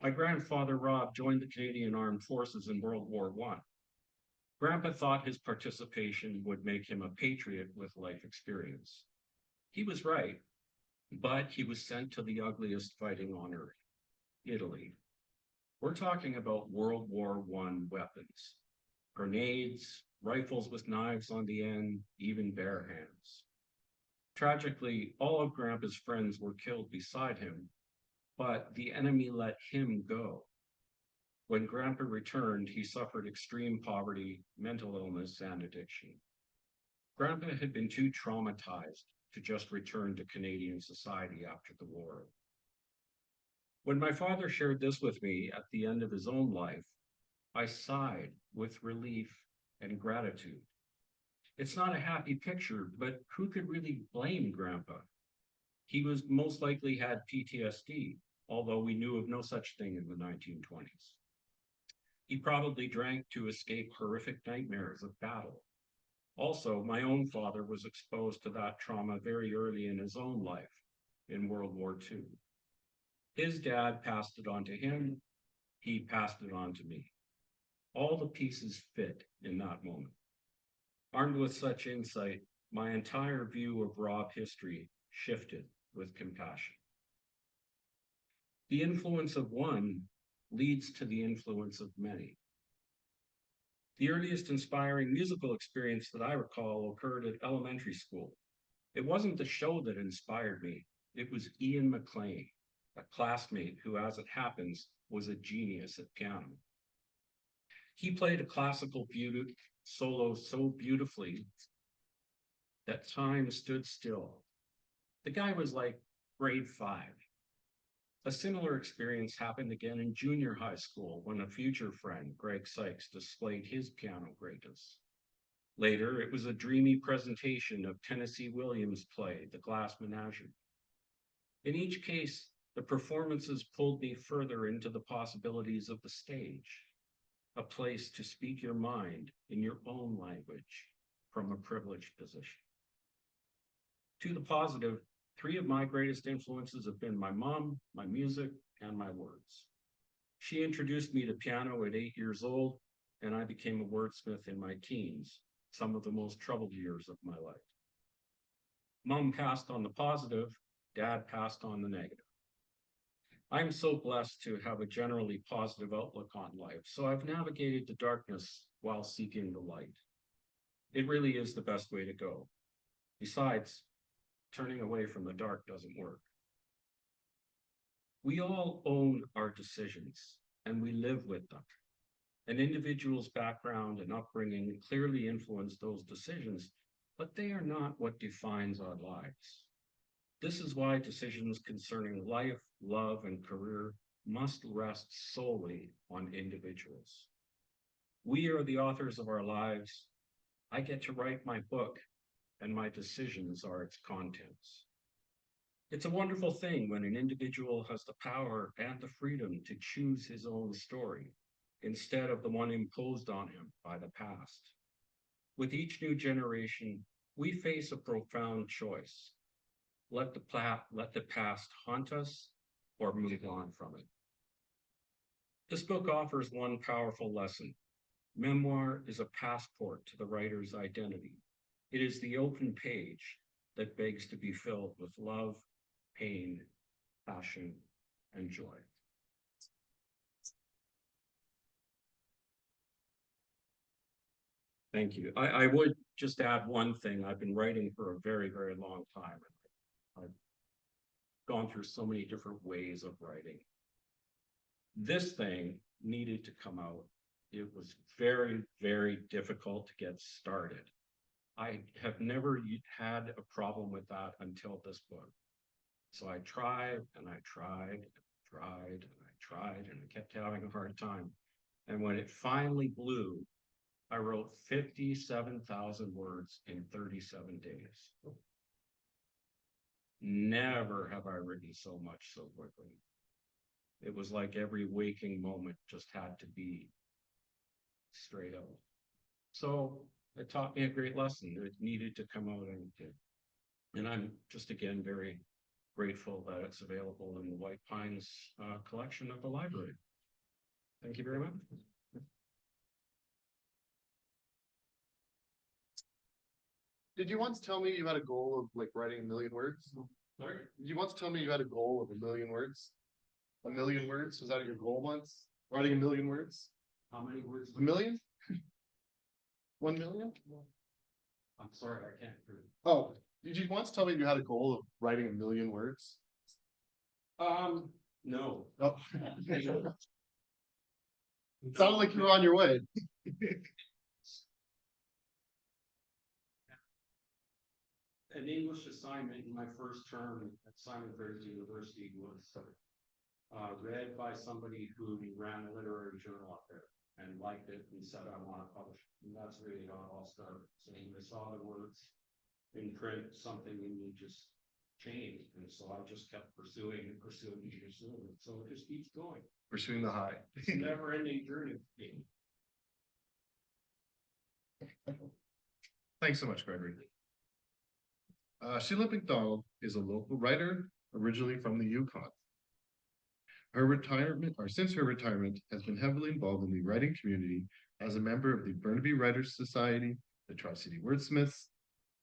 My grandfather, Rob, joined the Canadian Armed Forces in World War I. Grandpa thought his participation would make him a patriot with life experience. He was right, but he was sent to the ugliest fighting on earth, Italy. We're talking about World War I weapons, grenades, rifles with knives on the end, even bare hands. Tragically, all of Grandpa's friends were killed beside him, but the enemy let him go. When Grandpa returned, he suffered extreme poverty, mental illness, and addiction. Grandpa had been too traumatized to just return to Canadian society after the war. When my father shared this with me at the end of his own life, I sighed with relief and gratitude. It's not a happy picture, but who could really blame Grandpa? He was most likely had PTSD, although we knew of no such thing in the 1920s. He probably drank to escape horrific nightmares of battle. Also, my own father was exposed to that trauma very early in his own life in World War II. His dad passed it on to him. He passed it on to me. All the pieces fit in that moment. Armed with such insight, my entire view of Rob history shifted with compassion. The influence of one leads to the influence of many. The earliest inspiring musical experience that I recall occurred at elementary school. It wasn't the show that inspired me. It was Ian McLean, a classmate who, as it happens, was a genius at piano. He played a classical solo so beautifully that time stood still. The guy was like grade 5. A similar experience happened again in junior high school when a future friend, Greg Sykes, displayed his piano greatness. Later, it was a dreamy presentation of Tennessee Williams' play, The Glass Menagerie. In each case, the performances pulled me further into the possibilities of the stage, a place to speak your mind in your own language from a privileged position. To the positive, 3 of my greatest influences have been my mom, my music, and my words. She introduced me to piano at 8 years old, and I became a wordsmith in my teens, some of the most troubled years of my life. Mom passed on the positive, Dad passed on the negative. I'm so blessed to have a generally positive outlook on life, so I've navigated the darkness while seeking the light. It really is the best way to go. Besides, turning away from the dark doesn't work. We all own our decisions, and we live with them. An individual's background and upbringing clearly influence those decisions, but they are not what defines our lives. This is why decisions concerning life, love, and career must rest solely on individuals. We are the authors of our lives. I get to write my book, and my decisions are its contents. It's a wonderful thing when an individual has the power and the freedom to choose his own story instead of the one imposed on him by the past. With each new generation, we face a profound choice. Let the past haunt us or move on from it. This book offers one powerful lesson. Memoir is a passport to the writer's identity. It is the open page that begs to be filled with love, pain, passion, and joy. Thank you. I would just add one thing. I've been writing for a very, very long time. I've gone through so many different ways of writing. This thing needed to come out. It was very, very difficult to get started. I have never had a problem with that until this book. So I tried and I tried and tried and I tried and I kept having a hard time. And when it finally blew, I wrote 57,000 words in 37 days. Never have I written so much so quickly. It was like every waking moment just had to be straight up. So it taught me a great lesson. It needed to come out and it did. And I'm just again very grateful that it's available in the White Pines collection of the library. Thank you very much. Did you once tell me you had a goal of like writing 1 million words? Sorry? Did you once tell me you had a goal of 1 million words? 1 million words? Was that your goal once? Writing 1 million words? How many words? 1 million? 1 million? I'm sorry, I can't hear. Oh, did you once tell me you had a goal of writing 1 million words? No. Oh. It sounded like you were on your way. An English assignment in my first term at Simon Fraser University was read by somebody who ran a literary journal up there and liked it and said, I want to publish it. And that's really how it all started. So when I saw the words in print, something in me just changed. And so I just kept pursuing and pursuing and pursuing it. So it just keeps going. Pursuing the high. It's a never ending journey. Thanks so much, Gregory. Sheilagh MacDonald is a local writer, originally from the Yukon. Since her retirement, has been heavily involved in the writing community as a member of the Burnaby Writers Society, the Tri-City Wordsmiths,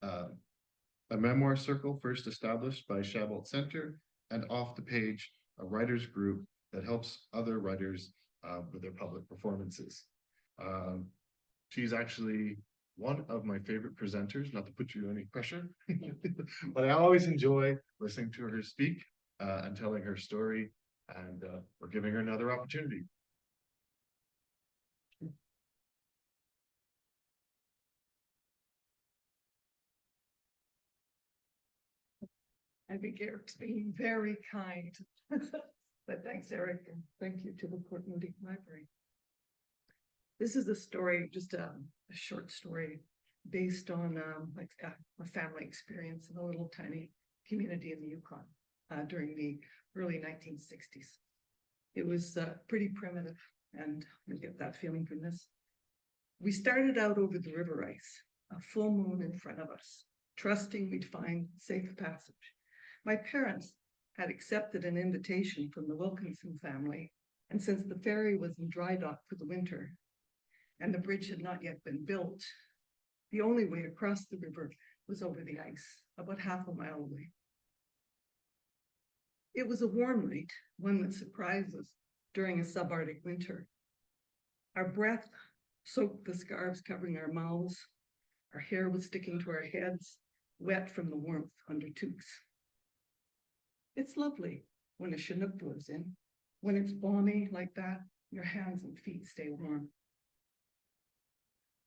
a memoir circle first established by Chabot Center, and Off the Page, a writers group that helps other writers with their public performances. She's actually one of my favorite presenters, not to put you any pressure, but I always enjoy listening to her speak and telling her story, and we're giving her another opportunity. I think Erik's being very kind. But thanks, Erik, and thank you to the Port Moody Library. This is a story, just a short story based on a family experience in a little tiny community in the Yukon during the early 1960s. It was pretty primitive, and you get that feeling from this. We started out over the river ice, a full moon in front of us, trusting we'd find safe passage. My parents had accepted an invitation from the Wilkinson family, and since the ferry was in dry dock for the winter, and the bridge had not yet been built, the only way across the river was over the ice, about half a mile away. It was a warm night, one that surprised us during a subarctic winter. Our breath soaked the scarves covering our mouths. Our hair was sticking to our heads, wet from the warmth under toques. It's lovely when a Chinook blows in. When it's balmy like that, your hands and feet stay warm.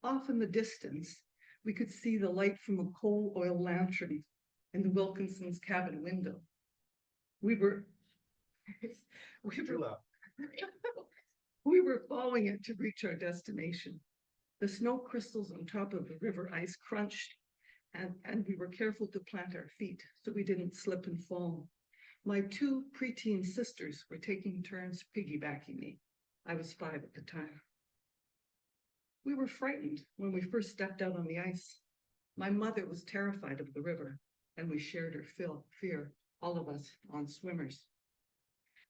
Off in the distance, we could see the light from a coal oil lantern in the Wilkinson's cabin window. We were following it to reach our destination. The snow crystals on top of the river ice crunched, and we were careful to plant our feet so we didn't slip and fall. My two preteen sisters were taking turns piggybacking me. I was 5 at the time. We were frightened when we first stepped out on the ice. My mother was terrified of the river, and we shared her fear, all of us non-swimmers.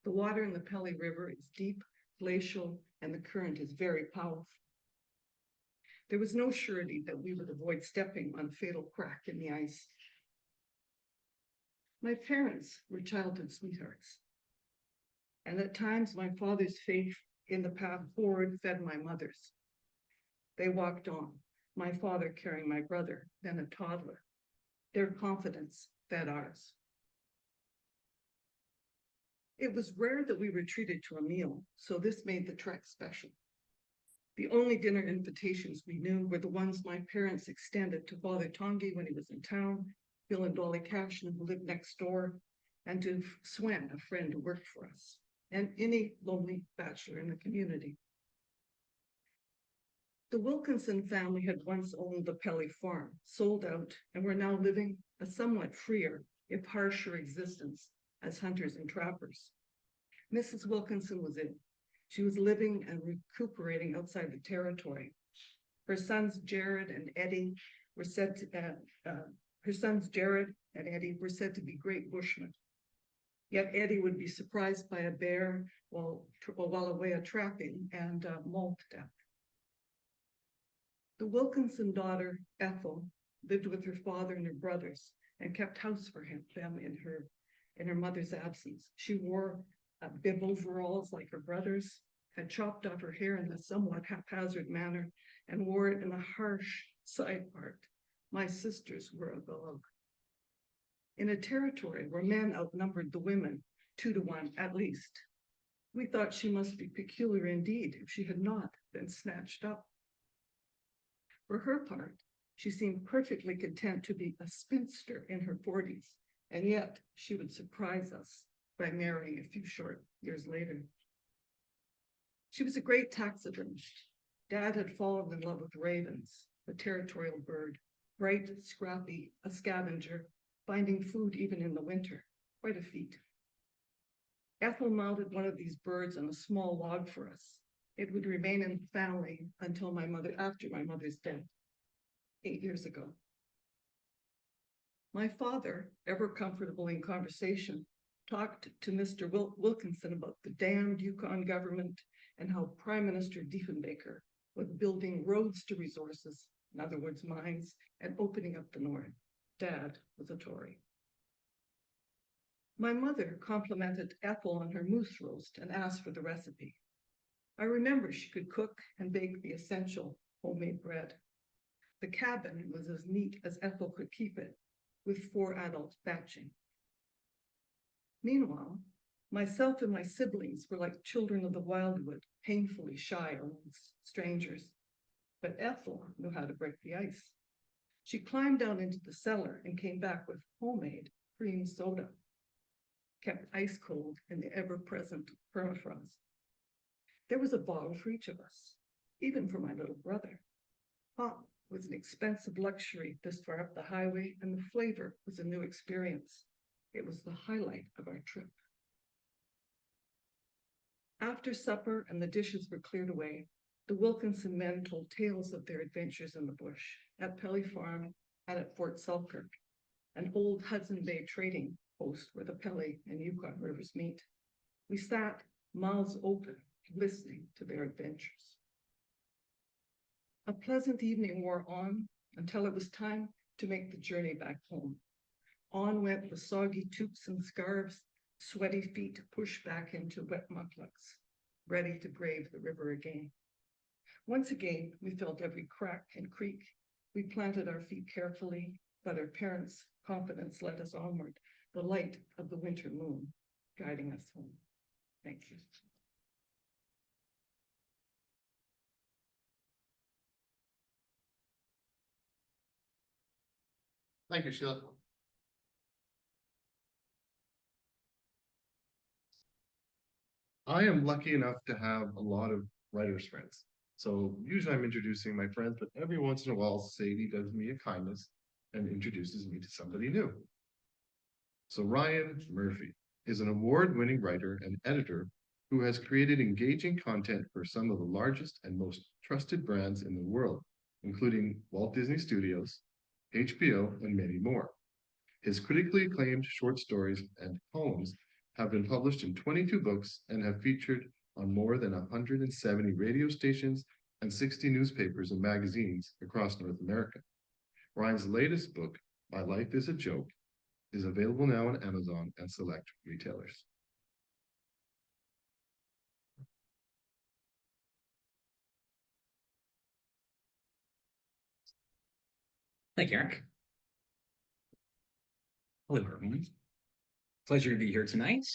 The water in the Pelly River is deep, glacial, and the current is very powerful. There was no surety that we would avoid stepping on a fatal crack in the ice. My parents were childhood sweethearts, and at times my father's faith in the path forward fed my mother's. They walked on, my father carrying my brother, then a toddler. Their confidence fed ours. It was rare that we were treated to a meal, so this made the trek special. The only dinner invitations we knew were the ones my parents extended to Father Tongi when he was in town, Bill and Dolly Cashin, who lived next door, and to Swen, a friend who worked for us, and any lonely bachelor in the community. The Wilkinson family had once owned the Pelly farm, sold out, and were now living a somewhat freer, if harsher existence as hunters and trappers. Mrs. Wilkinson was in. She was living and recuperating outside the territory. Her sons Jared and Eddie were said to be great bushmen. Yet Eddie would be surprised by a bear while away at trapping and mauled to death. The Wilkinson daughter, Ethel, lived with her father and her brothers and kept house for them in her mother's absence. She wore bib overalls like her brothers, had chopped off her hair in a somewhat haphazard manner, and wore it in a harsh side part. My sisters were agog. In a territory where men outnumbered the women 2 to 1 at least, we thought she must be peculiar indeed if she had not been snatched up. For her part, she seemed perfectly content to be a spinster in her 40s, and yet she would surprise us by marrying a few short years later. She was a great taxidermist. Dad had fallen in love with ravens, the territorial bird, bright, scrappy, a scavenger, finding food even in the winter, quite a feat. Ethel mounted one of these birds on a small log for us. It would remain in the family until after my mother's death, 8 years ago. My father, ever comfortable in conversation, talked to Mr. Wilkinson about the damned Yukon government and how Prime Minister Diefenbaker was building roads to resources, in other words, mines, and opening up the north. Dad was a Tory. My mother complimented Ethel on her moose roast and asked for the recipe. I remember she could cook and bake the essential homemade bread. The cabin was as neat as Ethel could keep it, with 4 adults batching. Meanwhile, myself and my siblings were like children of the wildwood, painfully shy amongst strangers. But Ethel knew how to break the ice. She climbed down into the cellar and came back with homemade cream soda, kept ice cold in the ever-present permafrost. There was a bottle for each of us, even for my little brother. Pop was an expensive luxury this far up the highway, and the flavor was a new experience. It was the highlight of our trip. After supper and the dishes were cleared away, the Wilkinson men told tales of their adventures in the bush, at Pelly Farm and at Fort Selkirk, an old Hudson Bay trading post where the Pelly and Yukon rivers meet. We sat, mouths open, listening to their adventures. A pleasant evening wore on until it was time to make the journey back home. On went the soggy toques and scarves, sweaty feet pushed back into wet mucklucks, ready to brave the river again. Once again, we felt every crack and creak. We planted our feet carefully, but our parents' confidence led us onward, the light of the winter moon guiding us home. Thank you. Thank you, Sheila. I am lucky enough to have a lot of writers' friends. So usually I'm introducing my friends, but every once in a while, Sadie does me a kindness and introduces me to somebody new. So Ryan Murphy is an award-winning writer and editor who has created engaging content for some of the largest and most trusted brands in the world, including Walt Disney Studios, HBO, and many more. His critically acclaimed short stories and poems have been published in 22 books and have featured on more than 170 radio stations and 60 newspapers and magazines across North America. Ryan's latest book, My Life is a Joke, is available now on Amazon and select retailers. Thank you, Erik. Hello, everyone. Pleasure to be here tonight.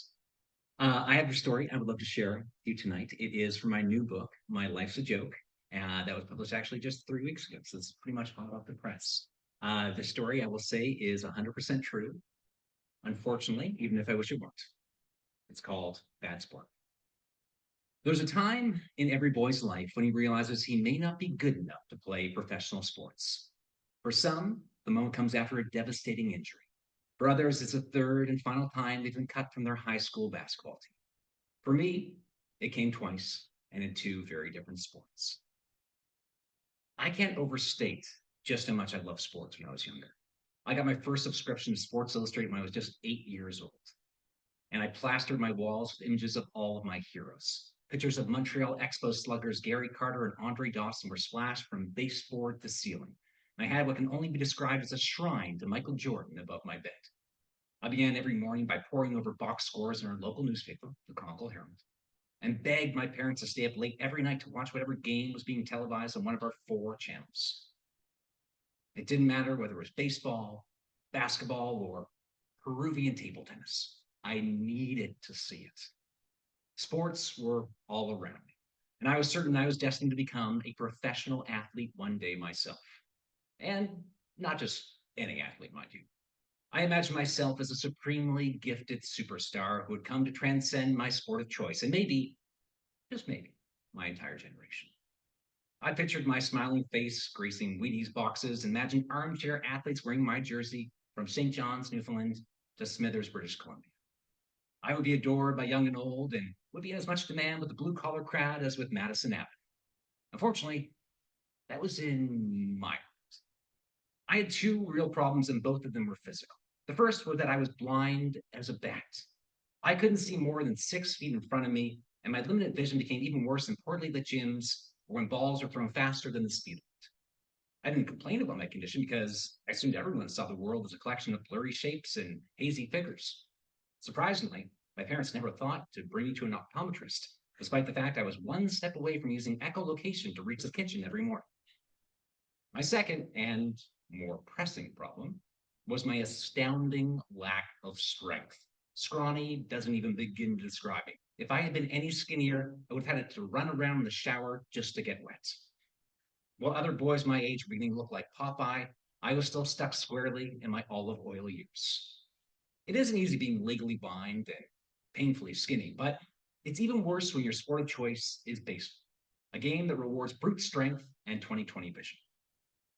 I have a story I would love to share with you tonight. It is from my new book, My Life's a Joke, that was published actually just 3 weeks ago, so it's pretty much hot off the press. The story, I will say, is 100% true, unfortunately, even if I wish it weren't. It's called Bad Sport. There's a time in every boy's life when he realizes he may not be good enough to play professional sports. For some, the moment comes after a devastating injury. For others, it's a third and final time they've been cut from their high school basketball team. For me, it came twice and in two very different sports. I can't overstate just how much I loved sports when I was younger. I got my first subscription to Sports Illustrated when I was just 8 years old. And I plastered my walls with images of all of my heroes. Pictures of Montreal Expos sluggers Gary Carter and Andre Dawson were splashed from baseboard to ceiling. And I had what can only be described as a shrine to Michael Jordan above my bed. I began every morning by poring over box scores in our local newspaper, the Chronicle Herald, and begged my parents to stay up late every night to watch whatever game was being televised on one of our 4 channels. It didn't matter whether it was baseball, basketball, or Peruvian table tennis. I needed to see it. Sports were all around me, and I was certain I was destined to become a professional athlete one day myself. And not just any athlete, mind you. I imagined myself as a supremely gifted superstar who would come to transcend my sport of choice, and maybe, just maybe, my entire generation. I pictured my smiling face gracing Wheaties boxes, imagined armchair athletes wearing my jersey from St. John's, Newfoundland to Smithers, British Columbia. I would be adored by young and old and would be as much demand with the blue-collar crowd as with Madison Avenue. Unfortunately, that was in my heart. I had 2 real problems, and both of them were physical. The first was that I was blind as a bat. I couldn't see more than 6 feet in front of me, and my limited vision became even worse in poorly lit gyms or when balls were thrown faster than the speed limit. I didn't complain about my condition because I assumed everyone saw the world as a collection of blurry shapes and hazy figures. Surprisingly, my parents never thought to bring me to an optometrist, despite the fact I was 1 step away from using echolocation to reach the kitchen every morning. My second and more pressing problem was my astounding lack of strength. Scrawny doesn't even begin describing. If I had been any skinnier, I would have had to run around in the shower just to get wet. While other boys my age were beginning to look like Popeye, I was still stuck squarely in my olive oil years. It isn't easy being legally blind and painfully skinny, but it's even worse when your sport of choice is baseball, a game that rewards brute strength and 20/20 vision.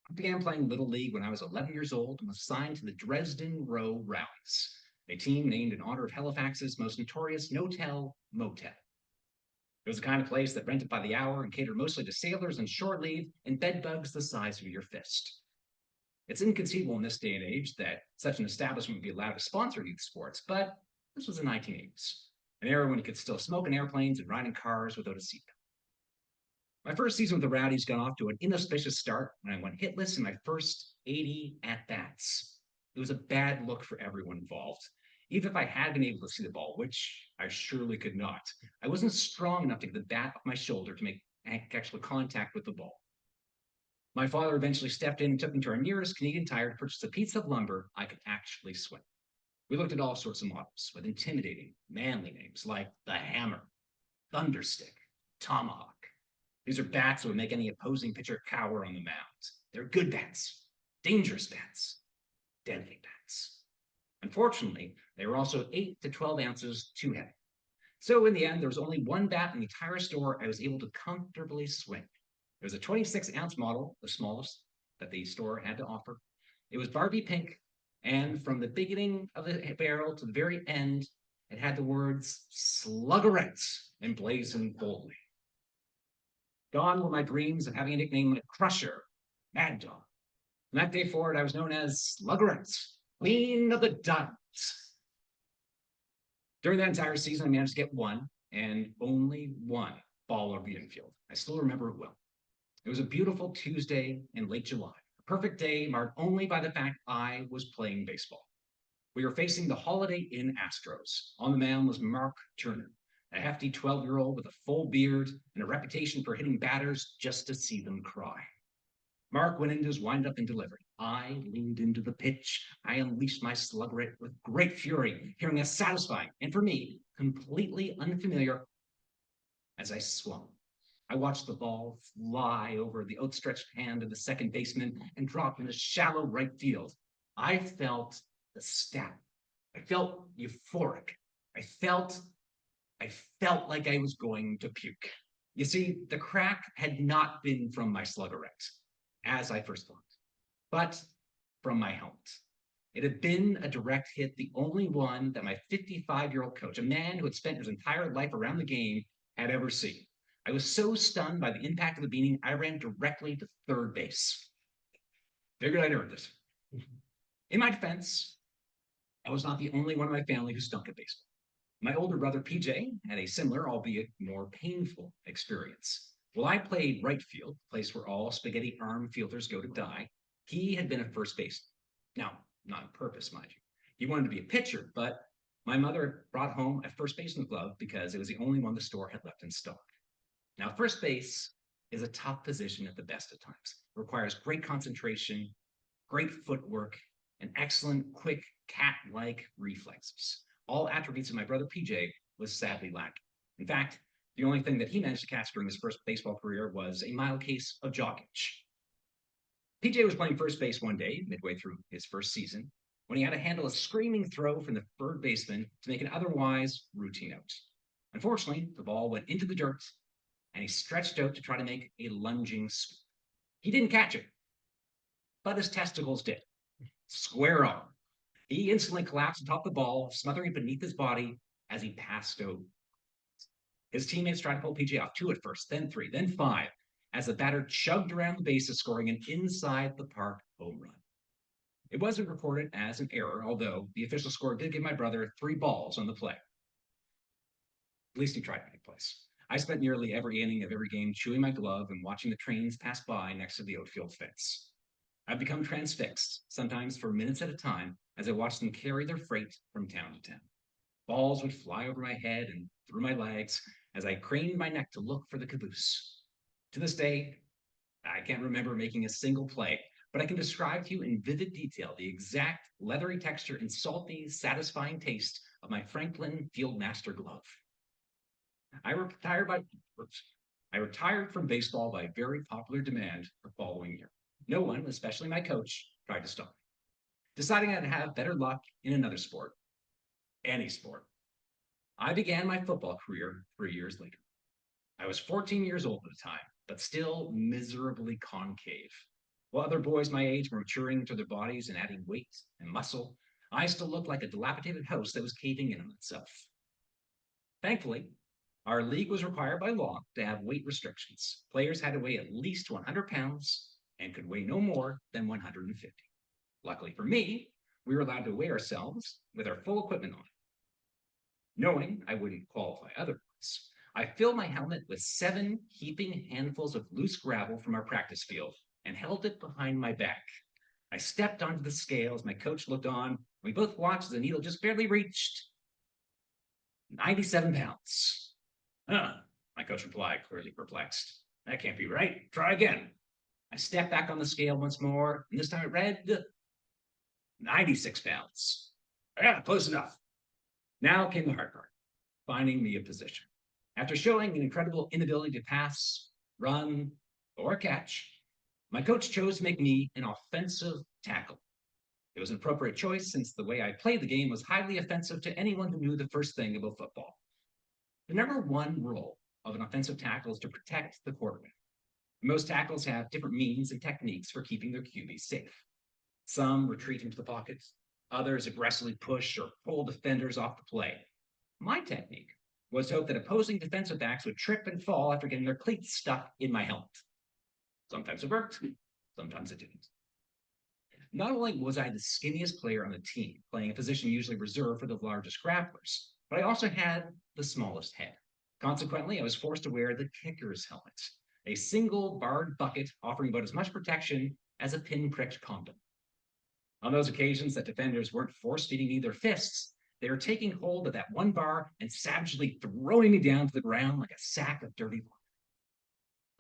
I began playing Little League when I was 11 years old and was signed to the Dresden Row Rowdies, a team named in honor of Halifax's most notorious no-tell motel. It was the kind of place that rented by the hour and catered mostly to sailors on shore leave and bedbugs the size of your fist. It's inconceivable in this day and age that such an establishment would be allowed to sponsor youth sports, but this was the 1980s, an era when you could still smoke in airplanes and ride in cars without a seatbelt. My first season with the Rowdies got off to an inauspicious start when I went hitless in my first 80 at-bats. It was a bad look for everyone involved. Even if I had been able to see the ball, which I surely could not, I wasn't strong enough to get the bat off my shoulder to make actual contact with the ball. My father eventually stepped in and took me to our nearest Canadian Tire to purchase a piece of lumber I could actually swing. We looked at all sorts of models with intimidating, manly names like the Hammer, Thunderstick, Tomahawk. These are bats that would make any opposing pitcher cower on the mound. They're good bats, dangerous bats, deadly bats. Unfortunately, they were also 8 to 12 ounces too heavy. So in the end, there was only one bat in the entire store I was able to comfortably swing. It was a 26-ounce model, the smallest that the store had to offer. It was Barbie pink, and from the beginning of the barrel to the very end, it had the words Sluggerette emblazoned boldly. Gone were my dreams of having a nickname like Crusher, Mad Dog, From that day forward, I was known as Sluggerette, Queen of the Duns. During that entire season, I managed to get one and only one ball over the infield. I still remember it well. It was a beautiful Tuesday in late July, a perfect day marked only by the fact I was playing baseball. We were facing the Holiday Inn Astros. On the mound was Mark Turner, a hefty 12-year-old with a full beard and a reputation for hitting batters just to see them cry. Mark went into his windup and delivery. I leaned into the pitch. I unleashed my Sluggerette with great fury, hearing a satisfying, and for me, completely unfamiliar as I swung. I watched the ball fly over the outstretched hand of the second baseman and drop in the shallow right field. I felt the stat. I felt euphoric. I felt like I was going to puke. You see, the crack had not been from my Sluggerette, as I first thought, but from my helmet. It had been a direct hit, the only one that my 55-year-old coach, a man who had spent his entire life around the game, had ever seen. I was so stunned by the impact of the beating, I ran directly to third base. Figured I'd earned it. In my defense, I was not the only one of my family who stunk at baseball. My older brother, PJ, had a similar, albeit more painful, experience. While I played right field, the place where all spaghetti arm fielders go to die, he had been a first baseman. Now, not on purpose, mind you. He wanted to be a pitcher, but my mother brought home a first baseman glove because it was the only one the store had left in stock. Now, first base is a tough position at the best of times. It requires great concentration, great footwork, and excellent, quick, cat-like reflexes. All attributes of my brother PJ was sadly lacking. In fact, the only thing that he managed to catch during his first baseball career was a mild case of jaw itch. PJ was playing first base one day, midway through his first season, when he had to handle a screaming throw from the third baseman to make an otherwise routine out. Unfortunately, the ball went into the dirt, and he stretched out to try to make a lunging sweep. He didn't catch it, but his testicles did. Square on. He instantly collapsed atop the ball, smothering it beneath his body as he passed out. His teammates tried to pull PJ off 2 at first, then 3, then 5, as the batter chugged around the bases, scoring an inside-the-park home run. It wasn't reported as an error, although the official score did give my brother 3 balls on the play. At least he tried to make plays. I spent nearly every inning of every game chewing my glove and watching the trains pass by next to the outfield fence. I've become transfixed, sometimes for minutes at a time, as I watched them carry their freight from town to town. Balls would fly over my head and through my legs as I craned my neck to look for the caboose. To this day, I can't remember making a single play, but I can describe to you in vivid detail the exact leathery texture and salty, satisfying taste of my Franklin Fieldmaster glove. I retired from baseball by very popular demand the following year. No one, especially my coach, tried to stop me. Deciding I'd have better luck in another sport, any sport. I began my football career 3 years later. I was 14 years old at the time, but still miserably concave. While other boys my age were maturing into their bodies and adding weight and muscle, I still looked like a dilapidated house that was caving in on itself. Thankfully, our league was required by law to have weight restrictions. Players had to weigh at least 100 pounds and could weigh no more than 150. Luckily for me, we were allowed to weigh ourselves with our full equipment on. Knowing I wouldn't qualify otherwise, I filled my helmet with 7 heaping handfuls of loose gravel from our practice field and held it behind my back. I stepped onto the scale as my coach looked on. We both watched as the needle just barely reached 97 pounds. Huh, my coach replied, clearly perplexed. That can't be right. Try again. I stepped back on the scale once more, and this time it read 96 pounds. Yeah, close enough. Now came the hard part, finding me a position. After showing an incredible inability to pass, run, or catch, my coach chose to make me an offensive tackle. It was an appropriate choice since the way I played the game was highly offensive to anyone who knew the first thing about football. The number 1 role of an offensive tackle is to protect the quarterback. Most tackles have different means and techniques for keeping their QB safe. Some retreat into the pocket, others aggressively push or pull defenders off the play. My technique was to hope that opposing defensive backs would trip and fall after getting their cleats stuck in my helmet. Sometimes it worked, sometimes it didn't. Not only was I the skinniest player on the team, playing a position usually reserved for the largest grapplers, but I also had the smallest head. Consequently, I was forced to wear the kicker's helmet, a single barred bucket offering about as much protection as a pin-pricked condom. On those occasions that defenders weren't force-feeding me their fists, they were taking hold of that one bar and savagely throwing me down to the ground like a sack of dirty laundry.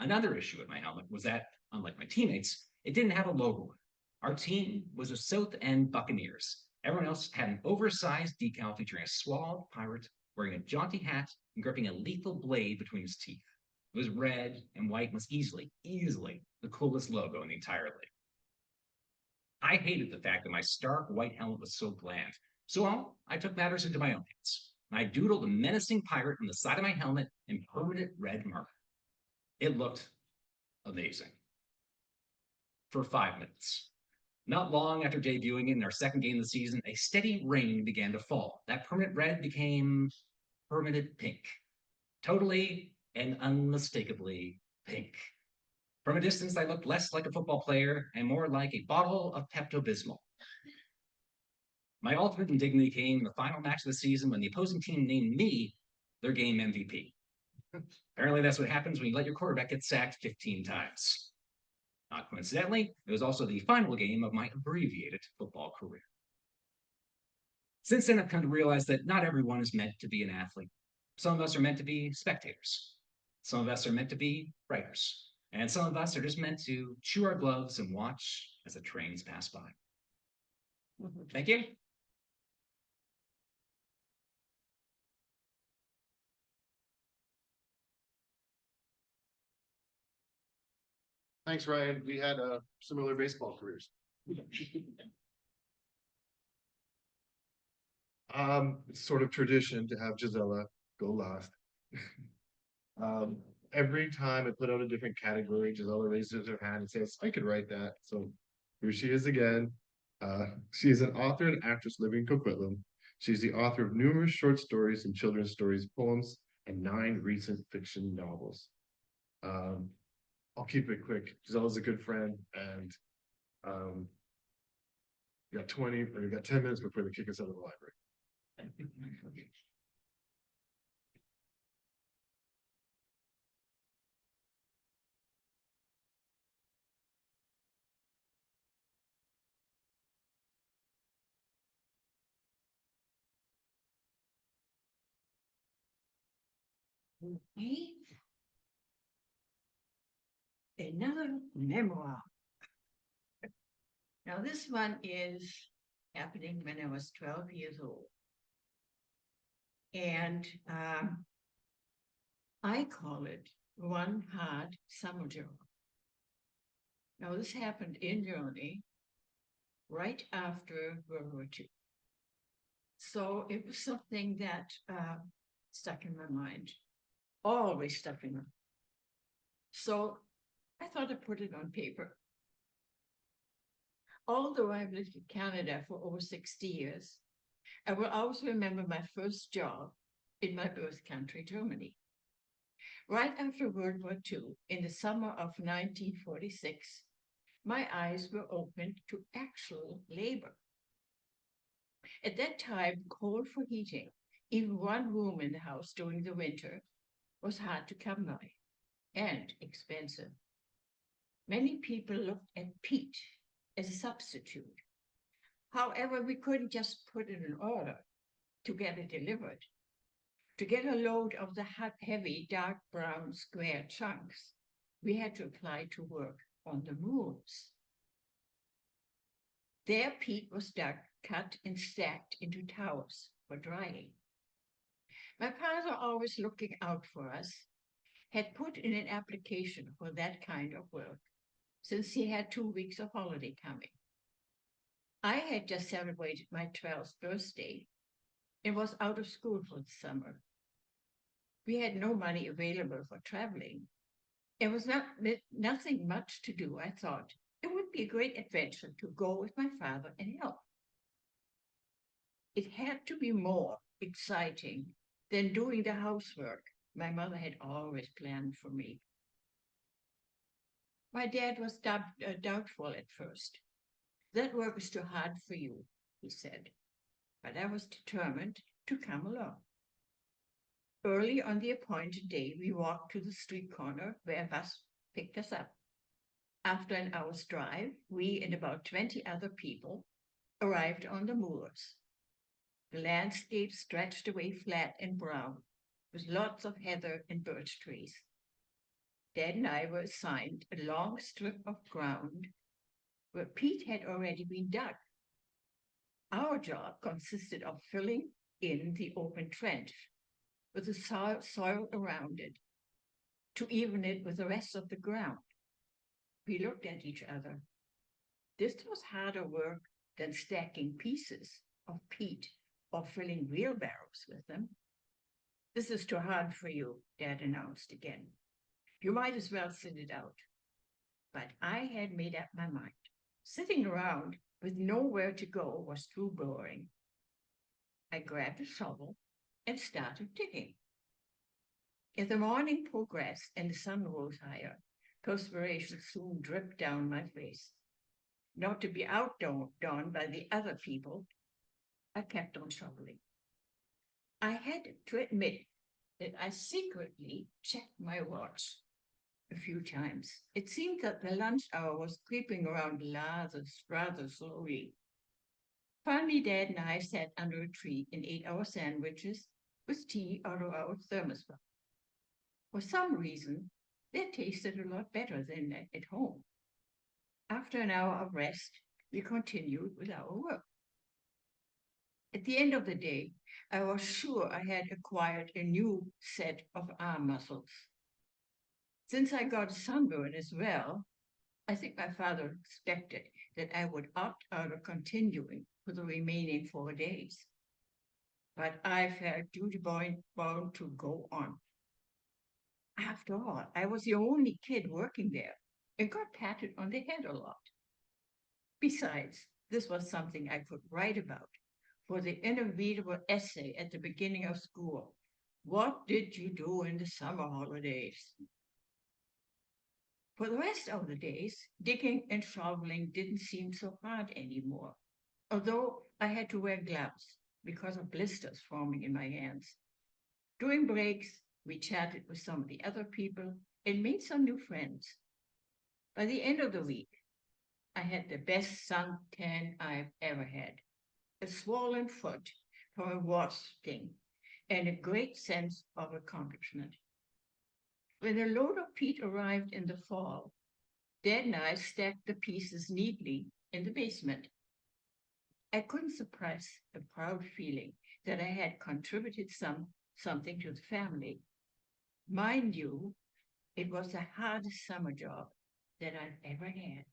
Another issue with my helmet was that, unlike my teammates, it didn't have a logo. Our team was the South End Buccaneers. Everyone else had an oversized decal featuring a swallowed pirate wearing a jaunty hat and gripping a lethal blade between his teeth. It was red and white and was easily the coolest logo in the entire league. I hated the fact that my stark white helmet was so bland, so I took matters into my own hands. I doodled a menacing pirate on the side of my helmet in permanent red marker. It looked amazing. For 5 minutes. Not long after debuting it in our second game of the season, a steady rain began to fall. That permanent red became permanent pink. Totally and unmistakably pink. From a distance, I looked less like a football player and more like a bottle of Pepto-Bismol. My ultimate indignity came in the final match of the season when the opposing team named me their game MVP. Apparently, that's what happens when you let your quarterback get sacked 15 times. Not coincidentally, it was also the final game of my abbreviated football career. Since then, I've come to realize that not everyone is meant to be an athlete. Some of us are meant to be spectators. Some of us are meant to be writers. And some of us are just meant to chew our gloves and watch as the trains pass by. Thank you. Thanks, Ryan. We had similar baseball careers. It's sort of tradition to have Gisela go last. Every time I put out a different category, Gisela raises her hand and says, I could write that. So here she is again. She is an author and actress living in Coquitlam. She's the author of numerous short stories and children's stories, poems, and 9 recent fiction novels. I'll keep it quick. Gisela's a good friend, and we got 10 minutes before they kick us out of the library. Okay. Another memoir. Now this one is happening when I was 12 years old. And I call it One Hard Summer Job. Now this happened in Germany right after World War II. So it was something that stuck in my mind, always stuck in my mind. So I thought I'd put it on paper. Although I've lived in Canada for over 60 years, I will always remember my first job in my birth country, Germany. Right after World War II, in the summer of 1946, my eyes were opened to actual labor. At that time, coal for heating, even one room in the house during the winter, was hard to come by and expensive. Many people looked at peat as a substitute. However, we couldn't just put it in order to get it delivered. To get a load of the heavy, dark brown square chunks, we had to apply to work on the moors. There, peat was dug, cut, and stacked into towers for drying. My father, always looking out for us, had put in an application for that kind of work, since he had 2 weeks of holiday coming. I had just celebrated my 12th birthday and was out of school for the summer. We had no money available for traveling. It was nothing much to do. I thought it would be a great adventure to go with my father and help. It had to be more exciting than doing the housework my mother had always planned for me. My dad was doubtful at first. That work is too hard for you, he said, but I was determined to come along. Early on the appointed day, we walked to the street corner where a bus picked us up. After an hour's drive, we and about 20 other people arrived on the moors. The landscape stretched away flat and brown, with lots of heather and birch trees. Dad and I were assigned a long strip of ground where peat had already been dug. Our job consisted of filling in the open trench with the soil around it to even it with the rest of the ground. We looked at each other. This was harder work than stacking pieces of peat or filling wheelbarrows with them. This is too hard for you, Dad announced again. You might as well sit it out. But I had made up my mind. Sitting around with nowhere to go was too boring. I grabbed a shovel and started digging. As the morning progressed and the sun rose higher, perspiration soon dripped down my face. Not to be outdone by the other people, I kept on shoveling. I had to admit that I secretly checked my watch a few times. It seemed that the lunch hour was creeping around rather slowly. Finally, Dad and I sat under a tree and ate our sandwiches with tea out of our thermos. For some reason, they tasted a lot better than at home. After an hour of rest, we continued with our work. At the end of the day, I was sure I had acquired a new set of arm muscles. Since I got sunburn as well, I think my father expected that I would opt out of continuing for the remaining 4 days. But I felt duty-bound to go on. After all, I was the only kid working there and got patted on the head a lot. Besides, this was something I could write about for the inevitable essay at the beginning of school. What did you do in the summer holidays? For the rest of the days, digging and shoveling didn't seem so hard anymore, although I had to wear gloves because of blisters forming in my hands. During breaks, we chatted with some of the other people and made some new friends. By the end of the week, I had the best suntan I've ever had, a swollen foot from a wasp sting, and a great sense of accomplishment. When a load of peat arrived in the fall, Dad and I stacked the pieces neatly in the basement. I couldn't suppress a proud feeling that I had contributed something to the family. Mind you, it was the hardest summer job that I've ever had.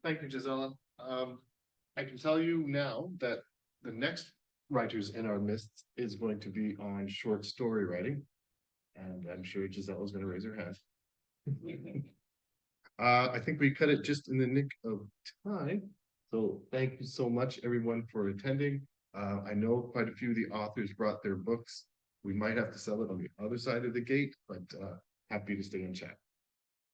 Thank you, Gisela. I can tell you now that the next writers in our midst is going to be on short story writing. And I'm sure Gisela is going to raise her hand. I think we cut it just in the nick of time. So thank you so much, everyone, for attending. I know quite a few of the authors brought their books. We might have to sell it on the other side of the gate, but happy to stay and chat.